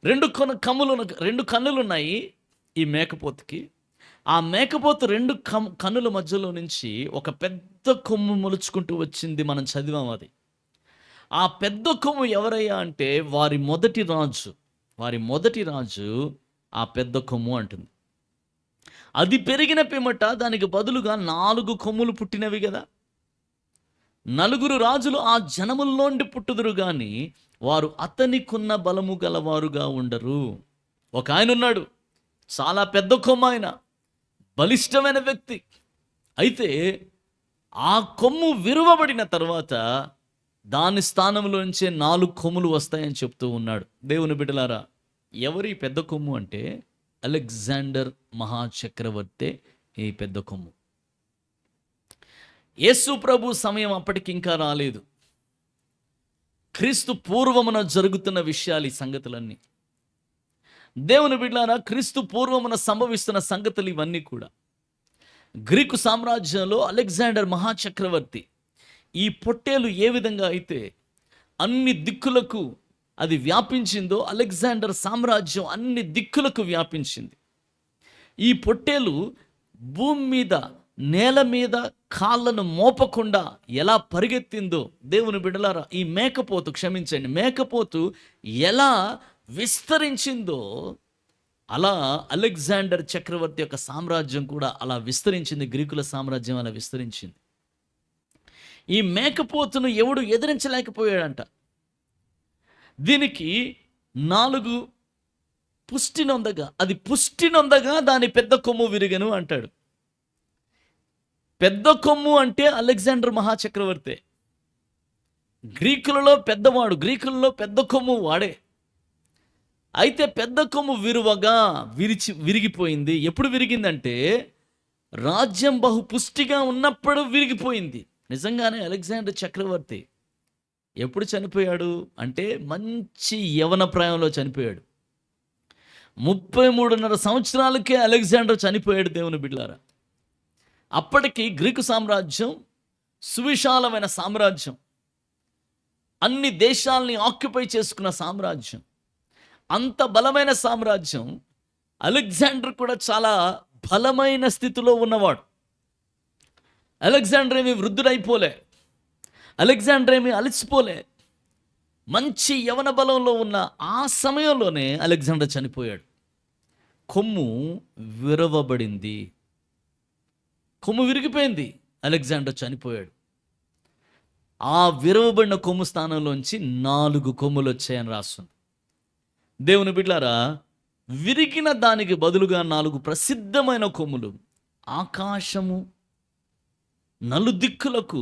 2 కన్నులున్నాయి ఈ మేకపోతుకి. ఆ మేకపోతు 2 కన్నుల మధ్యలో నుంచి ఒక పెద్ద కొమ్ము మొలుచుకుంటూ వచ్చింది. మనం చదివాం అది. ఆ పెద్ద కొమ్ము ఎవరయ్యా అంటే వారి మొదటి రాజు ఆ పెద్ద కొమ్ము అంటుంది. అది పెరిగిన పిమ్మట దానికి బదులుగా 4 కొమ్ములు పుట్టినవి కదా. 4 రాజులు ఆ జనముల్లోండి పుట్టుదురు గాని వారు అతనికున్న బలము గలవారుగా ఉండరు. ఒక ఆయన ఉన్నాడు, చాలా పెద్ద కొమ్ము, ఆయన బలిష్టమైన వ్యక్తి. అయితే ఆ కొమ్ము విరువబడిన తర్వాత దాని స్థానంలోంచే 4 కొమ్ములు వస్తాయని చెప్తూ ఉన్నాడు. దేవుని బిడ్డలారా, ఎవరి పెద్ద కొమ్ము అంటే అలెగ్జాండర్ మహాచక్రవర్తి ఈ పెద్ద కొమ్ము. యేసు ప్రభు సమయం అప్పటికి ఇంకా రాలేదు. క్రీస్తు పూర్వమున జరుగుతున్న విషయాలు ఈ సంగతులన్నీ. దేవుని బిడ్డలారా, క్రీస్తు పూర్వమున సంభవిస్తున్న సంగతులు ఇవన్నీ కూడా గ్రీకు సామ్రాజ్యంలో అలెగ్జాండర్ మహాచక్రవర్తి ఈ పొట్టేలు ఏ విధంగా అయితే అన్ని దిక్కులకు అది వ్యాపించిందో, అలెగ్జాండర్ సామ్రాజ్యం అన్ని దిక్కులకు వ్యాపించింది. ఈ పొట్టేలు భూమి మీద, నేల మీద కాళ్ళను మోపకుండా ఎలా పరిగెత్తిందో, దేవుని బిడ్డలారా, ఈ మేకపోతు ఎలా విస్తరించిందో, అలా అలెగ్జాండర్ చక్రవర్తి యొక్క సామ్రాజ్యం కూడా అలా విస్తరించింది. గ్రీకుల సామ్రాజ్యం అలా విస్తరించింది. ఈ మేకపోతును ఎవడు ఎదిరించలేకపోయాడంట. దీనికి 4 పుష్టి నొందగా దాని పెద్ద కొమ్ము విరిగను అంటాడు. పెద్ద కొమ్ము అంటే అలెగ్జాండర్ మహాచక్రవర్తి. గ్రీకులలో పెద్ద కొమ్ము వాడే. అయితే పెద్ద కొమ్ము విరిగిపోయింది. ఎప్పుడు విరిగిందంటే రాజ్యం బహు పుష్టిగా ఉన్నప్పుడు విరిగిపోయింది. నిజంగానే అలెగ్జాండర్ చక్రవర్తి ఎప్పుడు చనిపోయాడు అంటే మంచి యవన ప్రాయంలో చనిపోయాడు. 33.5 సంవత్సరాలకే అలెగ్జాండర్ చనిపోయాడు. దేవుని బిడ్డలారా, అప్పటికి గ్రీకు సామ్రాజ్యం సువిశాలమైన సామ్రాజ్యం, అన్ని దేశాలని ఆక్యుపై చేసుకున్న సామ్రాజ్యం, అంత బలమైన సామ్రాజ్యం. అలెగ్జాండర్ కూడా చాలా బలమైన స్థితిలో ఉన్నవాడు. అలెగ్జాండర్ ఏమి వృద్ధుడైపోలే, అలెగ్జాండర్ ఏమి అలసిపోలే. మంచి యవన బలంలో ఉన్న ఆ సమయంలోనే అలెగ్జాండర్ చనిపోయాడు. కొమ్ము విరవబడింది, కొమ్ము విరిగిపోయింది, అలెగ్జాండర్ చనిపోయాడు. ఆ విరవబడిన కొమ్ము స్థానంలోంచి 4 కొమ్ములు వచ్చాయని రాస్తుంది. దేవుని బిడ్డలారా, విరిగిన దానికి బదులుగా 4 ప్రసిద్ధమైన కొమ్ములు ఆకాశము నలుదిక్కులకు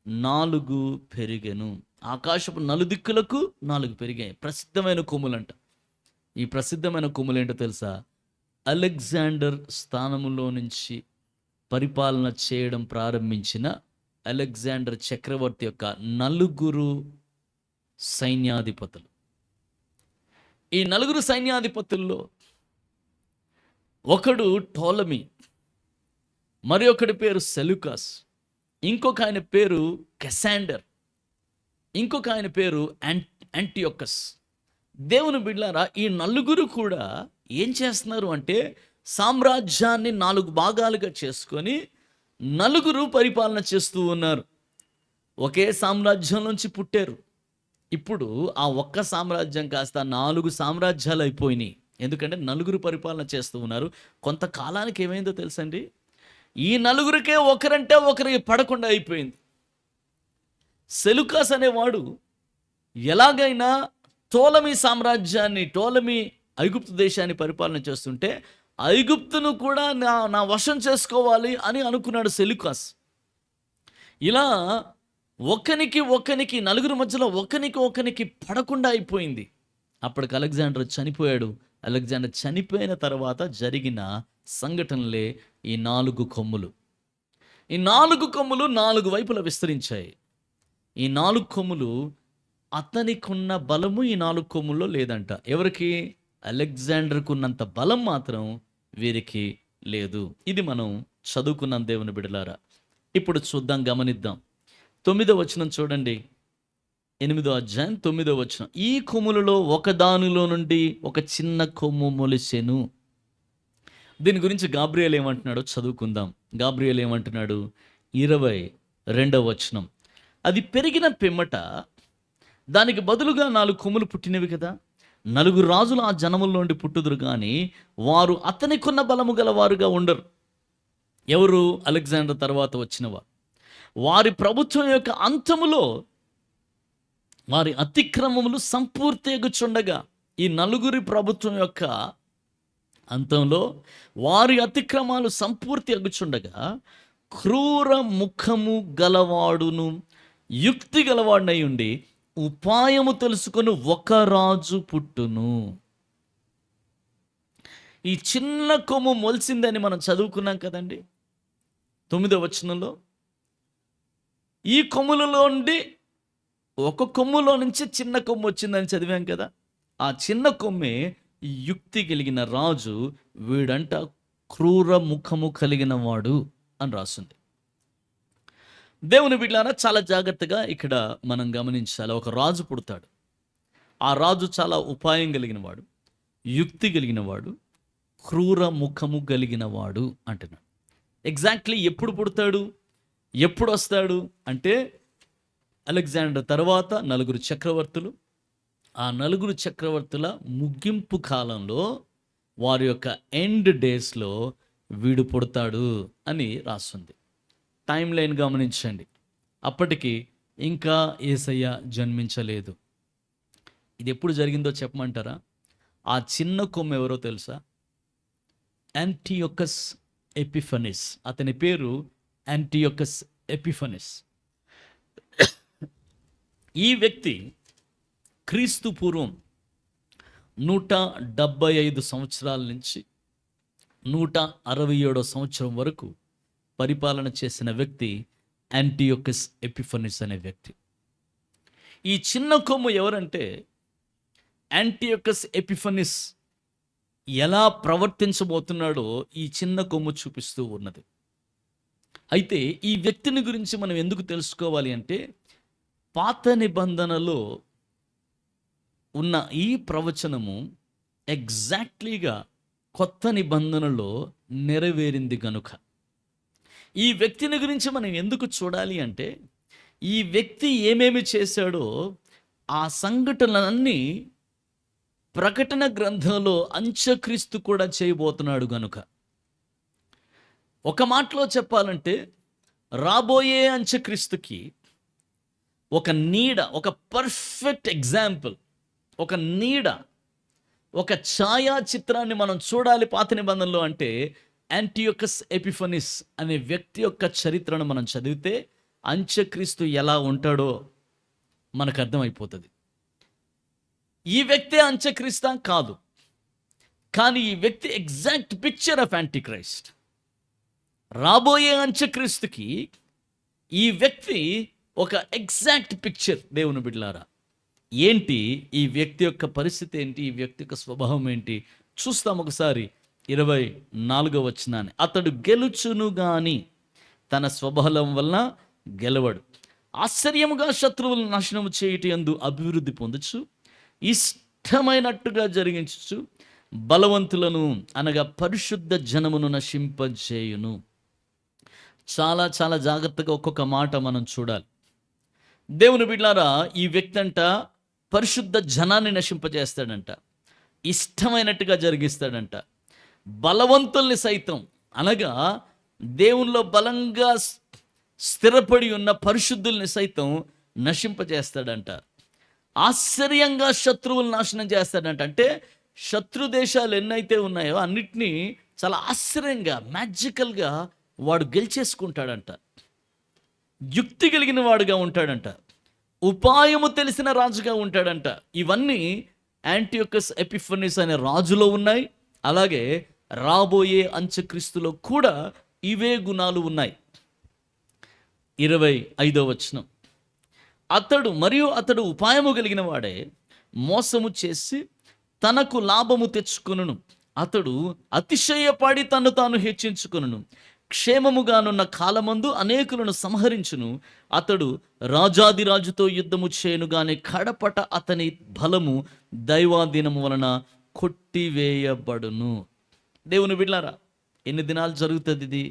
4 పెరిగెను. ఆకాశపు నలుదిక్కులకు 4 పెరిగాయి. ప్రసిద్ధమైన కొమ్ములంట. ఈ ప్రసిద్ధమైన కొమ్ములు ఏంటో తెలుసా? అలెగ్జాండర్ స్థానంలో నుంచి పరిపాలన చేయడం ప్రారంభించిన అలెగ్జాండర్ చక్రవర్తి యొక్క 4 సైన్యాధిపతులు. ఈ 4 సైన్యాధిపతుల్లో ఒకడు టోలమీ, మరి ఒకడి పేరు సెలుకాస్, ఇంకొక ఆయన పేరు కెసాండర్, ఇంకొక ఆయన పేరు యాంటియోకస్. దేవుని బిడ్డలారా, ఈ నలుగురు కూడా ఏం చేస్తున్నారు అంటే సామ్రాజ్యాన్ని 4 భాగాలుగా చేసుకొని నలుగురు పరిపాలన చేస్తూ ఉన్నారు. ఒకే సామ్రాజ్యం నుంచి పుట్టారు. ఇప్పుడు ఆ ఒక్క సామ్రాజ్యం కాస్త 4 సామ్రాజ్యాలు అయిపోయినాయి. ఎందుకంటే నలుగురు పరిపాలన చేస్తూ ఉన్నారు. కొంతకాలానికి ఏమైందో తెలుసండి, ఈ నలుగురికే ఒకరంటే ఒకరికి పడకుండా అయిపోయింది. సెలుకాస్ అనేవాడు ఎలాగైనా టోలమీ సామ్రాజ్యాన్ని, టోలమీ ఐగుప్తు దేశాన్ని పరిపాలన చేస్తుంటే ఐగుప్తును కూడా నా వశం చేసుకోవాలి అని అనుకున్నాడు సెలుకాస్. ఇలా ఒకనికి నలుగురు మధ్యలో ఒకనికి పడకుండా అయిపోయింది. అప్పటికి అలెగ్జాండర్ చనిపోయాడు. అలెగ్జాండర్ చనిపోయిన తర్వాత జరిగిన సంఘటనలే ఈ 4 కొమ్ములు. ఈ 4 కొమ్ములు 4 వైపులా విస్తరించాయి. ఈ 4 కొమ్ములు, అతనికున్న బలము ఈ 4 కొమ్ముల్లో లేదంట. ఎవరికి? అలెగ్జాండర్కు ఉన్నంత బలం మాత్రం వీరికి లేదు. ఇది మనం చదువుకున్నాం దేవుని బిడ్డలారా. ఇప్పుడు చూద్దాం, గమనిద్దాం. 9వ వచనం చూడండి. 8వ అధ్యాయం 9వ వచనం. ఈ కొమ్ములలో ఒకదానిలో నుండి ఒక చిన్న కొమ్ము మొలిసెను. దీని గురించి గాబ్రియేల్ ఏమంటున్నాడో చదువుకుందాం. గాబ్రియేల్ ఏమంటున్నాడు? 22వ వచనం. అది పెరిగిన పిమ్మట దానికి బదులుగా 4 కొమ్ములు పుట్టినవి కదా. 4 రాజులు ఆ జనముల నుండి పుట్టుదురు కానీ వారు అతనికున్న బలము గలవారుగా ఉండరు. ఎవరు? అలెగ్జాండర్ తర్వాత వచ్చినవారు. వారి ప్రభుత్వం యొక్క అంతములో వారి అతిక్రమములు సంపూర్తి ఎగుచుండగా, ఈ నలుగురి ప్రభుత్వం యొక్క అంతంలో వారి అతిక్రమాలు సంపూర్తి ఎగుచుండగా, క్రూర ముఖము గలవాడును యుక్తి గలవాడినై ఉండి ఉపాయము తెలుసుకొని ఒక రాజు పుట్టును. ఈ చిన్న కొమ్ము మొలిసిందని మనం చదువుకున్నాం కదండి 9వ వచనంలో. ఈ కొమ్ములలో నుండి ఒక కొమ్ములో నుంచి చిన్న కొమ్ము వచ్చిందని చదివాం కదా. ఆ చిన్న కొమ్మే యుక్తి కలిగిన రాజు, వీడంట క్రూర ముఖము కలిగిన వాడు అని రాస్తుంది. దేవుని బిడ్డలారా, చాలా జాగ్రత్తగా ఇక్కడ మనం గమనించాలి. ఒక రాజు పుడతాడు. ఆ రాజు చాలా ఉపాయం కలిగిన వాడు, యుక్తి కలిగిన వాడు, క్రూర ముఖము కలిగిన వాడు అంటున్నాడు. ఎగ్జాక్ట్లీ ఎప్పుడు పుడతాడు, ఎప్పుడు వస్తాడు అంటే అలెగ్జాండర్ తర్వాత 4 చక్రవర్తులు, ఆ 4 చక్రవర్తుల ముగింపు కాలంలో, వారి యొక్క ఎండ్ డేస్లో వీడు పుడతాడు అని రాస్తుంది. టైం లైన్ గమనించండి. అప్పటికి ఇంకా యేసయ్య జన్మించలేదు. ఇది ఎప్పుడు జరిగిందో చెప్పమంటారా? ఆ చిన్న కొమ్ము ఎవరో తెలుసా? యాంటియోకస్ ఎపిఫనీస్. అతని పేరు యాంటియోకస్ ఎపిఫనీస్. ఈ వ్యక్తి క్రీస్తు పూర్వం 175 సంవత్సరాల నుంచి 167 సంవత్సరం వరకు పరిపాలన చేసిన వ్యక్తి యాంటియోకస్ ఎపిఫనీస్ అనే వ్యక్తి. ఈ చిన్న కొమ్ము ఎవరంటే, యాంటియోకస్ ఎపిఫనీస్ ఎలా ప్రవర్తించబోతున్నాడో ఈ చిన్న కొమ్ము చూపిస్తూ ఉన్నది. అయితే ఈ వ్యక్తిని గురించి మనం ఎందుకు తెలుసుకోవాలి అంటే, పాత నిబంధనలో ఉన్న ఈ ప్రవచనము ఎగ్జాక్ట్లీగా కొత్త నిబంధనలో నెరవేరింది గనుక. ఈ వ్యక్తిని గురించి మనం ఎందుకు చూడాలి అంటే, ఈ వ్యక్తి ఏమేమి చేశాడో ఆ సంఘటనలన్నీ ప్రకటన గ్రంథంలో అంత్యక్రీస్తు కూడా చేయబోతున్నాడు గనుక. ఒక మాటలో చెప్పాలంటే, రాబోయే అంత్యక్రీస్తుకి ఒక నీడ, ఒక పర్ఫెక్ట్ ఎగ్జాంపుల్, ఒక నీడ, ఒక ఛాయాచిత్రాన్ని మనం చూడాలి పాత నిబంధనలో అంటే, యాంటియోకస్ ఎపిఫనీస్ అనే వ్యక్తి యొక్క చరిత్రను మనం చదివితే అంత్యక్రీస్తు ఎలా ఉంటాడో మనకు అర్థమైపోతుంది. ఈ వ్యక్తి అంత్యక్రీస్తా కాదు, కానీ ఈ వ్యక్తి ఎగ్జాక్ట్ పిక్చర్ ఆఫ్ యాంటిక్రైస్ట్. రాబోయే అంత్యక్రీస్తుకి ఈ వ్యక్తి ఒక ఎగ్జాక్ట్ పిక్చర్. దేవుని బిడ్డలారా, ఏంటి ఈ వ్యక్తి యొక్క పరిస్థితి ఏంటి, ఈ వ్యక్తి యొక్క స్వభావం ఏంటి చూస్తాం ఒకసారి. 24వ వచనాన్ని, అతడు గెలుచును గాని తన స్వబలం వలన గెలవడు. ఆశ్చర్యముగా శత్రువులను నాశనము చేయుట యందు అభివృద్ధి పొందుచు ఇష్టమైనట్టుగా జరిగించుచు బలవంతులను అనగా పరిశుద్ధ జనమును నశింపజేయును. చాలా చాలా జాగ్రత్తగా ఒక్కొక్క మాట మనం చూడాలి. దేవుని బిడ్డలారా, ఈ వ్యక్తి అంట పరిశుద్ధ జనాన్ని నశింపజేస్తాడంట, ఇష్టమైనట్టుగా జరిగిస్తాడంట. బలవంతుల్ని సైతం అనగా దేవునిలో బలంగా స్థిరపడి ఉన్న పరిశుద్ధుల్ని సైతం నశింపజేస్తాడంట. ఆశ్చర్యంగా శత్రువులు నాశనం చేస్తాడంట. అంటే శత్రు దేశాలు ఎన్నైతే ఉన్నాయో అన్నిటినీ చాలా ఆశ్చర్యంగా, మ్యాజికల్గా వాడు గెలిచేసుకుంటాడంట. యుక్తి కలిగిన వాడుగా ఉంటాడంట, ఉపాయము తెలిసిన రాజుగా ఉంటాడంట. ఇవన్నీ యాంటియోకస్ ఎపిఫనీస్ అనే రాజులో ఉన్నాయి. అలాగే రాబోయే అంత్యక్రీస్తులో కూడా ఇవే గుణాలు ఉన్నాయి. 25వ వచనం, అతడు ఉపాయము కలిగిన వాడే మోసము చేసి తనకు లాభము తెచ్చుకొనును. అతడు అతిశయపడి తను తాను హెచ్చించుకొనును. క్షేమముగానున్న కాలమందు అనేకులను సంహరించును. అతడు రాజాదిరాజుతో యుద్ధము చేయను గాని కడపట అతని బలము దైవాధీనము వలన కొట్టివేయబడును. దేవుని బిడ్డలారా, ఎన్ని దినాలు జరుగుతుంది ఇది?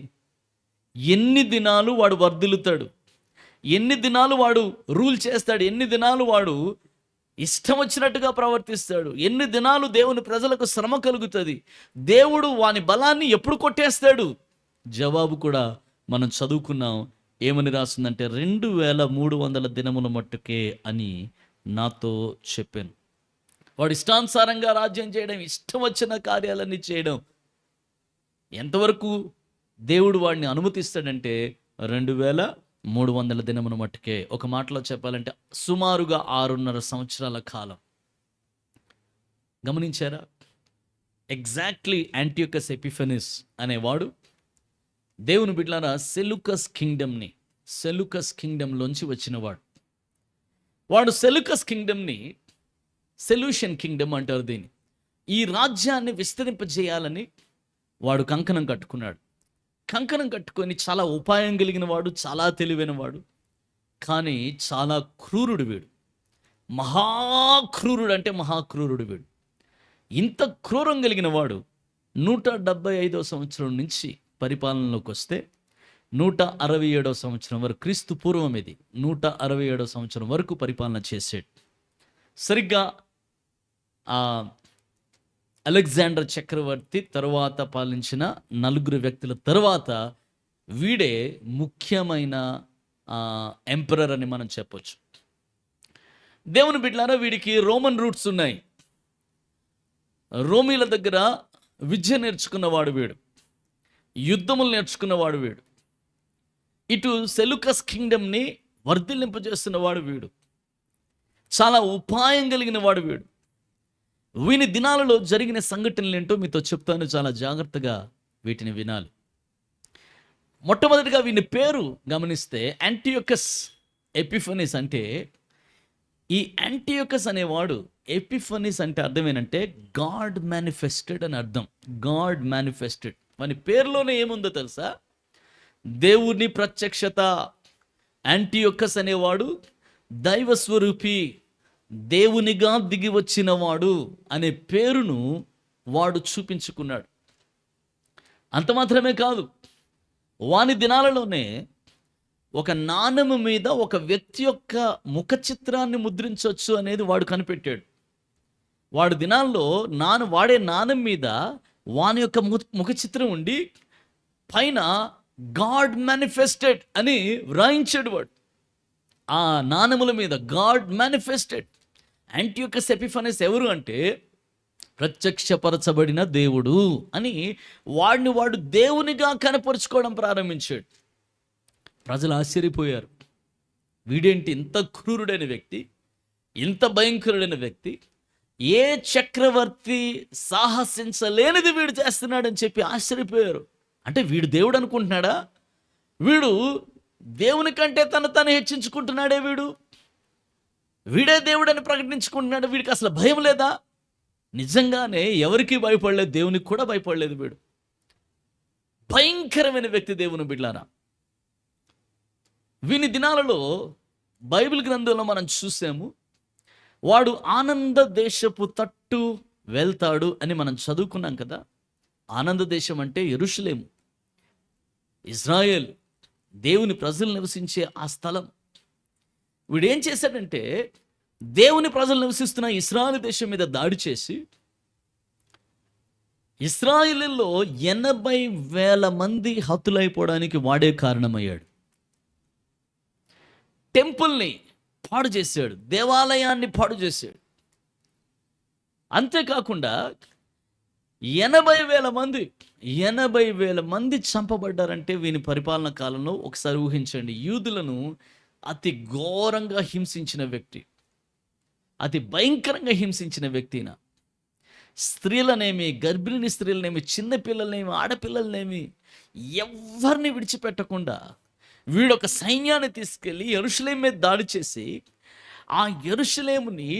ఎన్ని దినాలు వాడు వర్ధిల్లుతాడు? ఎన్ని దినాలు వాడు రూల్ చేస్తాడు? ఎన్ని దినాలు వాడు ఇష్టం వచ్చినట్టుగా ప్రవర్తిస్తాడు? ఎన్ని దినాలు దేవుని ప్రజలకు శ్రమ కలుగుతుంది? దేవుడు వాని బలాన్ని ఎప్పుడు కొట్టేస్తాడు? జవాబు కూడా మనం చదువుకున్నాం. ఏమని రాస్తుందంటే 2300 దినముల మట్టుకే అని నాతో చెప్పాను. వాడు ఇష్టానుసారంగా రాజ్యం చేయడం, ఇష్టం వచ్చిన కార్యాలన్నీ చేయడం, ఎంతవరకు దేవుడు వాడిని అనుమతిస్తాడంటే 2300 దినముల మట్టుకే. ఒక మాటలో చెప్పాలంటే సుమారుగా 6.5 సంవత్సరాల కాలం. గమనించారా? ఎగ్జాక్ట్లీ యాంటియోకస్ ఎపిఫనీస్ అనేవాడు దేవుని బిడ్డలారా సెలుకస్ కింగ్డమ్లోంచి వచ్చినవాడు. వాడు సెలుకస్ కింగ్డమ్ని సెల్యూషన్ కింగ్డమ్ అంటారు దీన్ని. ఈ రాజ్యాన్ని విస్తరింపజేయాలని వాడు కంకణం కట్టుకున్నాడు. కంకణం కట్టుకొని చాలా ఉపాయం కలిగిన వాడు, చాలా తెలివైన వాడు, కానీ చాలా క్రూరుడు వీడు. మహాక్రూరుడు అంటే మహాక్రూరుడు వీడు. ఇంత క్రూరం కలిగిన వాడు 175వ సంవత్సరం నుంచి పరిపాలనలోకి వస్తే 167వ సంవత్సరం వరకు, క్రీస్తు పూర్వం ఇది, 167వ సంవత్సరం వరకు పరిపాలన చేసాడు. సరిగ్గా అలెగ్జాండర్ చక్రవర్తి తరువాత పాలించిన 4 వ్యక్తుల తర్వాత వీడే ముఖ్యమైన ఎంపరర్ అని మనం చెప్పొచ్చు. దేవుని బిడ్డలారా, వీడికి రోమన్ రూట్స్ ఉన్నాయి. రోమీల దగ్గర విద్య నేర్చుకున్నవాడు వీడు, యుద్ధములు నేర్చుకున్నవాడు వీడు. ఇటు సెలుకస్ కింగ్డమ్ని వర్ధిల్లింపజేస్తున్నవాడు వీడు. చాలా ఉపాయం కలిగిన వాడు వీడు. వీని దినాలలో జరిగిన సంఘటనలు ఏంటో మీతో చెప్తాను, చాలా జాగ్రత్తగా వీటిని వినాలి. మొట్టమొదటిగా వీని పేరు గమనిస్తే యాంటియోకస్ ఎపిఫనీస్. అంటే ఈ యాంటియోకస్ అనేవాడు, ఎపిఫనీస్ అంటే అర్థం ఏంటంటే గాడ్ మేనిఫెస్టెడ్ అని అర్థం. God manifested. వాని పేరులోనే ఏముందో తెలుసా? దేవుని ప్రత్యక్షత. యాంటియోకస్ అనేవాడు దైవస్వరూపి, దేవునిగా దిగి వచ్చిన వాడు అనే పేరును వాడు చూపించుకున్నాడు. అంత మాత్రమే కాదు, వాని దినాలలోనే ఒక నాణెము మీద ఒక వ్యక్తి యొక్క ముఖ చిత్రాన్ని ముద్రించవచ్చు అనేది వాడు కనిపెట్టాడు. వాడి దినాల్లో వాడే నాణెం మీద వాని యొక్క ముఖ చిత్రం ఉండి పైన గాడ్ మేనిఫెస్టెడ్ అని వ్రాయించాడు వాడు. ఆ నాణెముల మీద గాడ్ మేనిఫెస్టెడ్. యాంటియోకస్ ఎపిఫనీస్ ఎవరు అంటే ప్రత్యక్షపరచబడిన దేవుడు అని వాడు దేవునిగా కనపరుచుకోవడం ప్రారంభించాడు. ప్రజలు ఆశ్చర్యపోయారు. వీడేంటి ఇంత క్రూరుడైన వ్యక్తి, ఇంత భయంకరుడైన వ్యక్తి, ఏ చక్రవర్తి సాహసించలేనిది వీడు చేస్తున్నాడని చెప్పి ఆశ్చర్యపోయారు. అంటే వీడు దేవుడు అనుకుంటున్నాడా? వీడు దేవుని కంటే తను హెచ్చించుకుంటున్నాడే. వీడే దేవుడని ప్రకటించుకుంటున్నాడు. వీడికి అసలు భయం లేదా? నిజంగానే ఎవరికి భయపడలేదు, దేవునికి కూడా భయపడలేదు వీడు. భయంకరమైన వ్యక్తి దేవుని బిడ్డలారా. వీని దినాలలో బైబిల్ గ్రంథంలో మనం చూసాము, వాడు ఆనంద దేశపు తట్టు వెళ్తాడు అని మనం చదువుకున్నాం కదా. ఆనంద దేశం అంటే యెరూషలేము, ఇజ్రాయెల్, దేవుని ప్రజలు నివసించే ఆ స్థలం. వీడేం చేశాడంటే దేవుని ప్రజలు నివసిస్తున్న ఇశ్రాయేలు దేశం మీద దాడి చేసి ఇశ్రాయేలులో 80,000 మంది హతులైపోవడానికి వాడే కారణమయ్యాడు. టెంపుల్ని పాడు చేశాడు, దేవాలయాన్ని పాడు చేశాడు. అంతేకాకుండా 80,000 మంది చంపబడ్డారంటే వీని పరిపాలన కాలంలో ఒకసారి ఊహించండి. యూదులను అతి ఘోరంగా హింసించిన వ్యక్తి, అతి భయంకరంగా హింసించిన వ్యక్తిన స్త్రీలనేమి, గర్భిణీ స్త్రీలనేమి, చిన్నపిల్లలనేమి, ఆడపిల్లలనేమి ఎవరిని విడిచిపెట్టకుండా వీడొక సైన్యాన్ని తీసుకెళ్ళి యెరూషలేము మీద దాడి చేసి ఆ యెరూషలేముని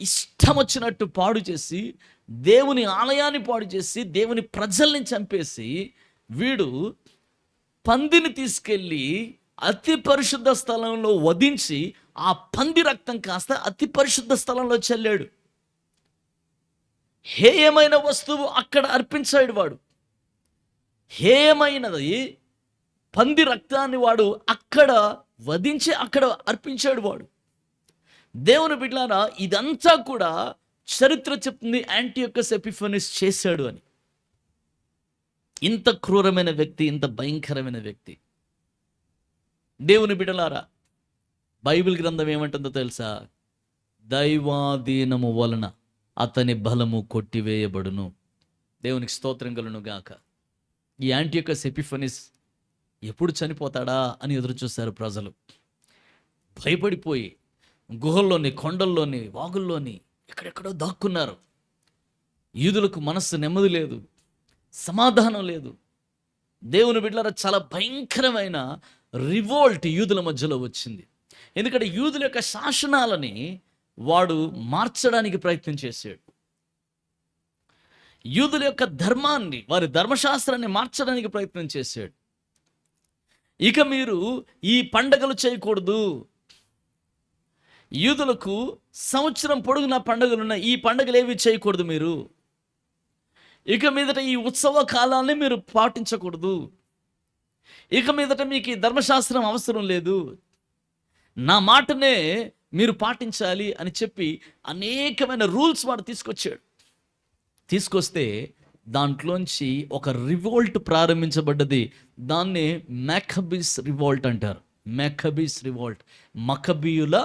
ఇష్టం వచ్చినట్టు పాడు చేసి, దేవుని ఆలయాన్ని పాడు చేసి, దేవుని ప్రజల్ని చంపేసి, వీడు పందిని తీసుకెళ్ళి అతి పరిశుద్ధ స్థలంలో వధించి ఆ పంది రక్తం కాస్త అతి పరిశుద్ధ స్థలంలో చల్లాడు. హేయమైన వస్తువు అక్కడ అర్పించాడు వాడు. హేయమైనది పంది రక్తాన్ని వాడు అక్కడ వధించి అక్కడ అర్పించాడు వాడు. దేవుని బిడ్డలారా, ఇదంతా కూడా చరిత్ర చెప్తుంది యాంటియోకస్ ఎపిఫనీస్ చేశాడు అని. ఇంత క్రూరమైన వ్యక్తి, ఇంత భయంకరమైన వ్యక్తి. దేవుని బిడ్డలారా, బైబిల్ గ్రంథం ఏమంటుందో తెలుసా? దైవాధీనము వలన అతని బలము కొట్టివేయబడును. దేవునికి స్తోత్రం కలుగును గాక. ఈ యాంటియోకస్ ఎపిఫనీస్ ఎప్పుడు చనిపోతాడా అని ఎదురు చూశారు ప్రజలు. భయపడిపోయి గుహల్లోని, కొండల్లోని, వాగుల్లోని ఎక్కడెక్కడో దాక్కున్నారు. యూదులకు మనస్సు నెమ్మది లేదు, సమాధానం లేదు. దేవుని బిడ్డలారా, చాలా భయంకరమైన రివోల్ట్ యూదుల మధ్యలో వచ్చింది. ఎందుకంటే యూదుల యొక్క శాసనాలని వాడు మార్చడానికి ప్రయత్నం చేశాడు. యూదుల యొక్క ధర్మాన్ని, వారి ధర్మశాస్త్రాన్ని మార్చడానికి ప్రయత్నం చేశాడు. ఇక మీరు ఈ పండగలు చేయకూడదు, యూదులకు సంవత్సరం పొడుగున పండుగలున్న ఈ పండుగలు ఏవి చేయకూడదు మీరు, ఇక మీదట ఈ ఉత్సవ కాలాన్ని మీరు పాటించకూడదు, ఇక మీదట మీకు ఈ ధర్మశాస్త్రం అవసరం లేదు, నా మాటనే మీరు పాటించాలి అని చెప్పి అనేకమైన రూల్స్ వాడు తీసుకొచ్చాడు. తీసుకొస్తే దాంట్లోంచి ఒక రివోల్ట్ ప్రారంభించబడ్డది. దాన్నే మెకబీస్ రివోల్ట్ అంటారు. మెకబీస్ రివోల్ట్, మకబీయుల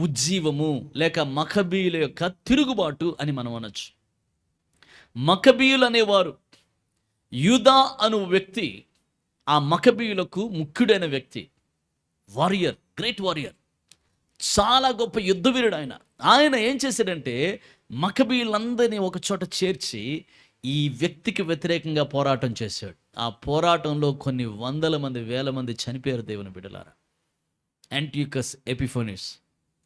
ఉజ్జీవము లేక మకబీయుల యొక్క తిరుగుబాటు అని మనం అనొచ్చు. మకబీయులు అనేవారు, యూదా అను వ్యక్తి ఆ మకబీయులకు ముఖ్యుడైన వ్యక్తి. వారియర్, గ్రేట్ వారియర్, చాలా గొప్ప యుద్ధవీరుడు ఆయన. ఆయన ఏం చేశాడంటే మకబీయులందరినీ ఒక చోట చేర్చి ఈ వ్యక్తికి వ్యతిరేకంగా పోరాటం చేశాడు. ఆ పోరాటంలో కొన్ని 100 మంది, 1000 మంది చనిపోయారు. దేవుని బిడ్డలారా, యాంటియోకస్ ఎపిఫనీస్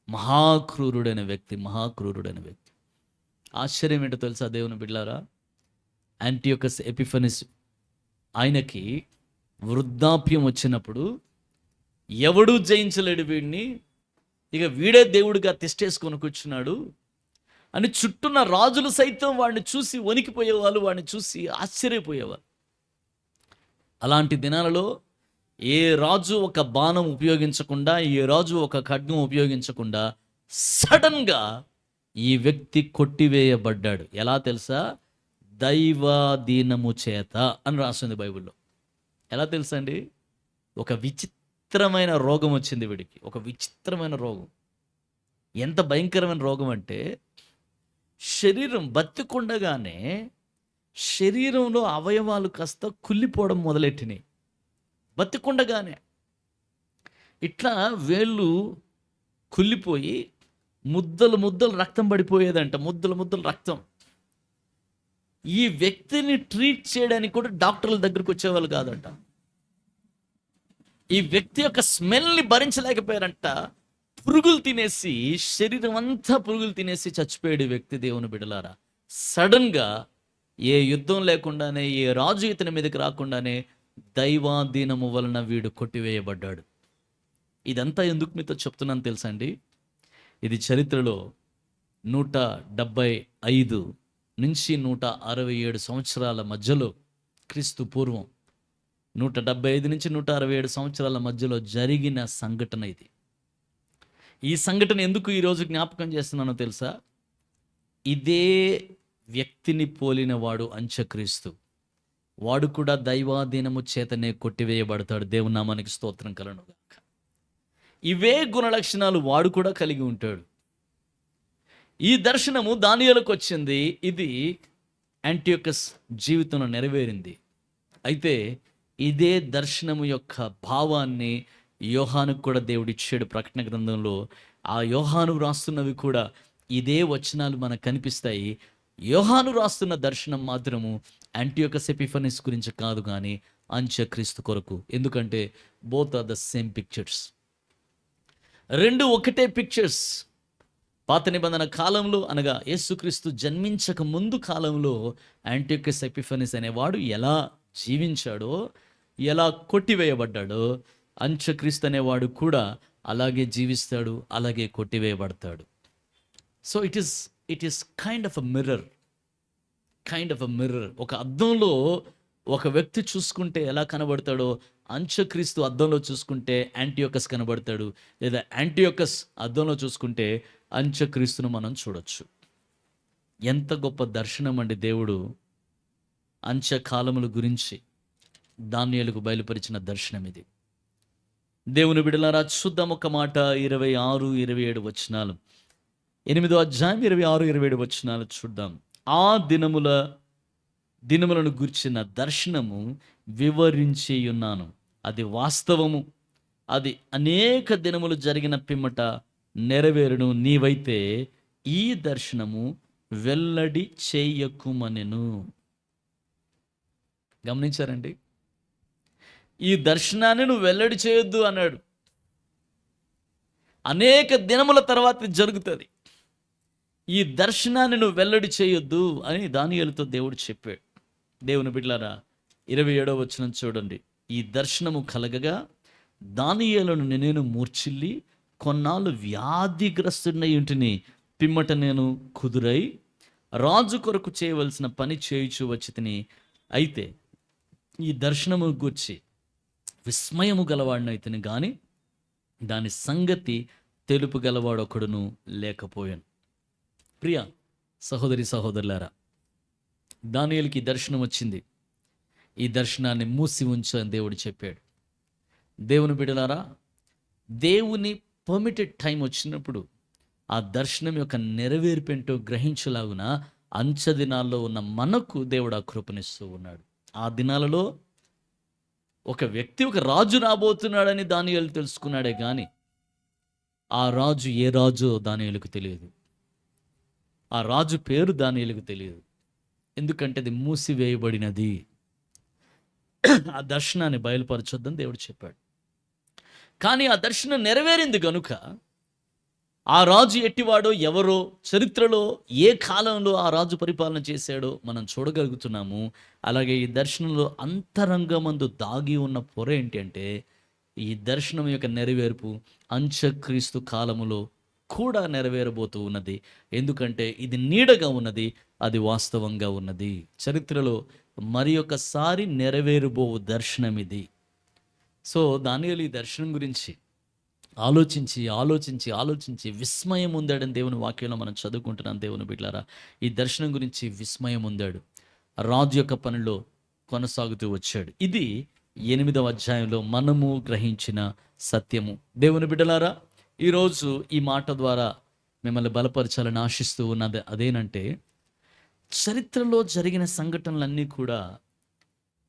మహాక్రూరుడైన వ్యక్తి, మహాక్రూరుడైన వ్యక్తి. ఆశ్చర్యం ఏంటో తెలుసా దేవుని బిడ్డలారా? యాంటియోకస్ ఎపిఫనీస్ ఆయనకి వృద్ధాప్యం వచ్చినప్పుడు ఎవడూ జయించలేడు వీడిని, ఇక వీడే దేవుడిగా తిష్టేసుకొని కూర్చున్నాడు అని చుట్టూన్న రాజులు సైతం వాడిని చూసి వణికిపోయేవాళ్ళు, వాడిని చూసి ఆశ్చర్యపోయేవారు. అలాంటి దినాలలో ఏ రాజు ఒక బాణం ఉపయోగించకుండా, ఏ రాజు ఒక ఖడ్గం ఉపయోగించకుండా సడన్గా ఈ వ్యక్తి కొట్టివేయబడ్డాడు. ఎలా తెలుసా? దైవాధీనము చేత అని రాస్తుంది బైబిల్లో. ఎలా తెలుసా అండి? ఒక విచిత్రమైన రోగం వచ్చింది వీడికి, ఒక విచిత్రమైన రోగం. ఎంత భయంకరమైన రోగం అంటే, శరీరం బతికుండగానే శరీరంలో అవయవాలు కాస్త కుళ్ళిపోవడం మొదలెట్టినాయి. బతికుండగానే ఇట్లా వేళ్ళు కుళ్ళిపోయి ముద్దలు ముద్దలు రక్తం పడిపోయేదంట, ముద్దలు ముద్దలు రక్తం. ఈ వ్యక్తిని ట్రీట్ చేయడానికి కూడా డాక్టర్ల దగ్గరికి వచ్చేవాళ్ళు కాదంట. ఈ వ్యక్తి యొక్క స్మెల్ని భరించలేకపోయారంట. పురుగులు తినేసి, శరీరం అంతా పురుగులు తినేసి చచ్చిపోయాడు ఈ వ్యక్తి. దేవుని బిడలారా, సడన్గా ఏ యుద్ధం లేకుండానే, ఏ రాజు ఇతని మీదకి రాకుండానే దైవాధీనము వలన వీడు కొట్టివేయబడ్డాడు. ఇదంతా ఎందుకు మీతో చెప్తున్నాను తెలుసా అండి? ఇది చరిత్రలో 175 నుంచి 167 సంవత్సరాల మధ్యలో, క్రీస్తు పూర్వం 175 నుంచి 167 సంవత్సరాల మధ్యలో జరిగిన సంఘటన ఇది. ఈ సంఘటన ఎందుకు ఈరోజు జ్ఞాపకం చేస్తున్నానో తెలుసా? ఇదే వ్యక్తిని పోలిన వాడు అంత్యక్రీస్తు. వాడు కూడా దైవాధీనము చేతనే కొట్టివేయబడతాడు. దేవుని నామానికి స్తోత్రం కలుగును గాక. ఇవే గుణలక్షణాలు వాడు కూడా కలిగి ఉంటాడు. ఈ దర్శనము దానియేలుకు వచ్చింది. ఇది యాంటియోకస్ జీవితంలో నెరవేరింది. అయితే ఇదే దర్శనము యొక్క భావాన్ని యోహానుకు కూడా దేవుడు ఇచ్చాడు ప్రకటన గ్రంథంలో. ఆ యోహాను రాస్తున్నవి కూడా ఇదే వచనాలు మనకు కనిపిస్తాయి. యోహాను రాస్తున్న దర్శనం మాత్రము యాంటియోకస్ ఎపిఫనీస్ గురించి కాదు, కానీ అంత్యక్రీస్తు కొరకు. ఎందుకంటే both are the same pictures. రెండు ఒకటే పిక్చర్స్. పాత నిబంధన కాలంలో, అనగా యేసుక్రీస్తు జన్మించక ముందు కాలంలో యాంటియోకస్ ఎపిఫనీస్ అనేవాడు ఎలా జీవించాడో, ఎలా కొట్టివేయబడ్డాడో, అంత్యక్రీస్తు అనేవాడు కూడా అలాగే జీవిస్తాడు, అలాగే కొట్టివేయబడతాడు. So it is kind of a mirror. ఒక అద్దంలో ఒక వ్యక్తి చూసుకుంటే ఎలా కనబడతాడో, అంత్యక్రీస్తు అద్దంలో చూసుకుంటే యాంటియోకస్ కనబడతాడు, లేదా యాంటియోకస్ అద్దంలో చూసుకుంటే అంత్యక్రీస్తును మనం చూడొచ్చు. ఎంత గొప్ప దర్శనం అండి! దేవుడు అంత్యకాలముల గురించి దానియేలుకు బయలుపరిచిన దర్శనం ఇది. దేవుని బిడ్డలారా, చూద్దాం ఒక మాట. 26, 27 వచనాలు, 8వ అధ్యాయం 26, 27 వచనాలు చూద్దాం. ఆ దినములను గూర్చిన దర్శనము వివరించి ఉన్నాను. అది వాస్తవము. అది అనేక దినములు జరిగిన పిమ్మట నెరవేరును. నీవైతే ఈ దర్శనము వెల్లడి చేయకుమనెను. గమనించారండి? ఈ దర్శనాన్ని నువ్వు వెల్లడి చేయొద్దు అన్నాడు. అనేక దినముల తర్వాత ఇది జరుగుతుంది. ఈ దర్శనాన్ని నువ్వు వెల్లడి చేయొద్దు అని దానియేలుతో దేవుడు చెప్పాడు. దేవుని బిడ్డలారా, 27వ వచనం చూడండి. ఈ దర్శనము కలగగా దానియేలును నేను మూర్ఛిల్లి కొన్నాళ్ళు వ్యాధిగ్రస్తుడై ఉంటిని. పిమ్మట నేను కుదురై రాజు కొరకు చేయవలసిన పని చేయుచు వచ్చి తిని. అయితే ఈ దర్శనము గూర్చి విస్మయము గలవాడినైతేనే గాని దాని సంగతి తెలుపు గలవాడొకడును లేకపోయాను. ప్రియ సహోదరి సహోదరులారా, దానియేలుకి దర్శనం వచ్చింది. ఈ దర్శనాన్ని మూసి ఉంచని దేవుడు చెప్పాడు. దేవుని బిడ్డలారా, దేవుని పర్మిటెడ్ టైం వచ్చినప్పుడు ఆ దర్శనం యొక్క నెరవేర్పేంటో గ్రహించలాగున అంచె దినాల్లో ఉన్న మనకు దేవుడు ఆ కృపనిస్తూ ఉన్నాడు. ఆ దినాలలో ఒక వ్యక్తి, ఒక రాజు రాబోతున్నాడని దానియేలు తెలుసుకున్నాడే కానీ ఆ రాజు ఏ రాజో దానియేలుకు తెలియదు. ఆ రాజు పేరు దానియేలుకు తెలియదు. ఎందుకంటే అది మూసివేయబడినది. ఆ దర్శనాన్ని బయలుపరచొద్దని దేవుడు చెప్పాడు. కానీ ఆ దర్శనం నెరవేరింది గనుక ఆ రాజు ఎట్టివాడో, ఎవరో, చరిత్రలో ఏ కాలంలో ఆ రాజు పరిపాలన చేశాడో మనం చూడగలుగుతున్నాము. అలాగే ఈ దర్శనంలో అంతరంగమందు దాగి ఉన్న పొర ఏంటి అంటే, ఈ దర్శనం యొక్క నెరవేర్పు అంత్యక్రీస్తు కాలములో కూడా నెరవేరబోతూ ఉన్నది. ఎందుకంటే ఇది నీడగా ఉన్నది, అది వాస్తవంగా ఉన్నది. చరిత్రలో మరి ఒకసారి నెరవేరబో దర్శనం ఇది. సో దానియేలు ఈ దర్శనం గురించి ఆలోచించి విస్మయం ఉందాడని దేవుని వాక్యంలో మనం చదువుకుంటున్నాం. దేవుని బిడ్డలారా, ఈ దర్శనం గురించి విస్మయం ఉందాడు. రాజు యొక్క పనిలో కొనసాగుతూ వచ్చాడు. ఇది 8వ అధ్యాయంలో మనము గ్రహించిన సత్యము. దేవుని బిడ్డలారా, ఈరోజు ఈ మాట ద్వారా మిమ్మల్ని బలపరచాలని ఆశిస్తూ ఉన్నది అదేనంటే, చరిత్రలో జరిగిన సంఘటనలన్నీ కూడా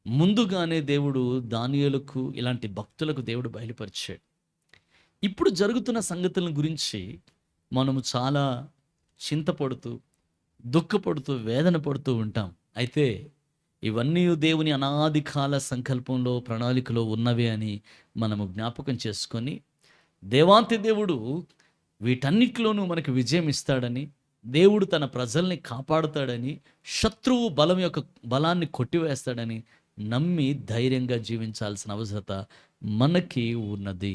ముందుగానే దేవుడు దానియేలుకు, ఇలాంటి భక్తులకు దేవుడు బయలుపరిచాడు. ఇప్పుడు జరుగుతున్న సంగతుల గురించి మనము చాలా చింతపడుతూ, దుఃఖపడుతూ, వేదన పడుతూ ఉంటాం. అయితే ఇవన్నీ దేవుని అనాది కాల సంకల్పంలో, ప్రణాళికలో ఉన్నవే అని మనము జ్ఞాపకం చేసుకొని, దేవాంతి దేవుడు వీటన్నిటిలోనూ మనకు విజయం ఇస్తాడని, దేవుడు తన ప్రజల్ని కాపాడుతాడని, శత్రువు బలం యొక్క బలాన్ని కొట్టివేస్తాడని నమ్మి ధైర్యంగా జీవించాల్సిన అవసరత మనకి ఉన్నది.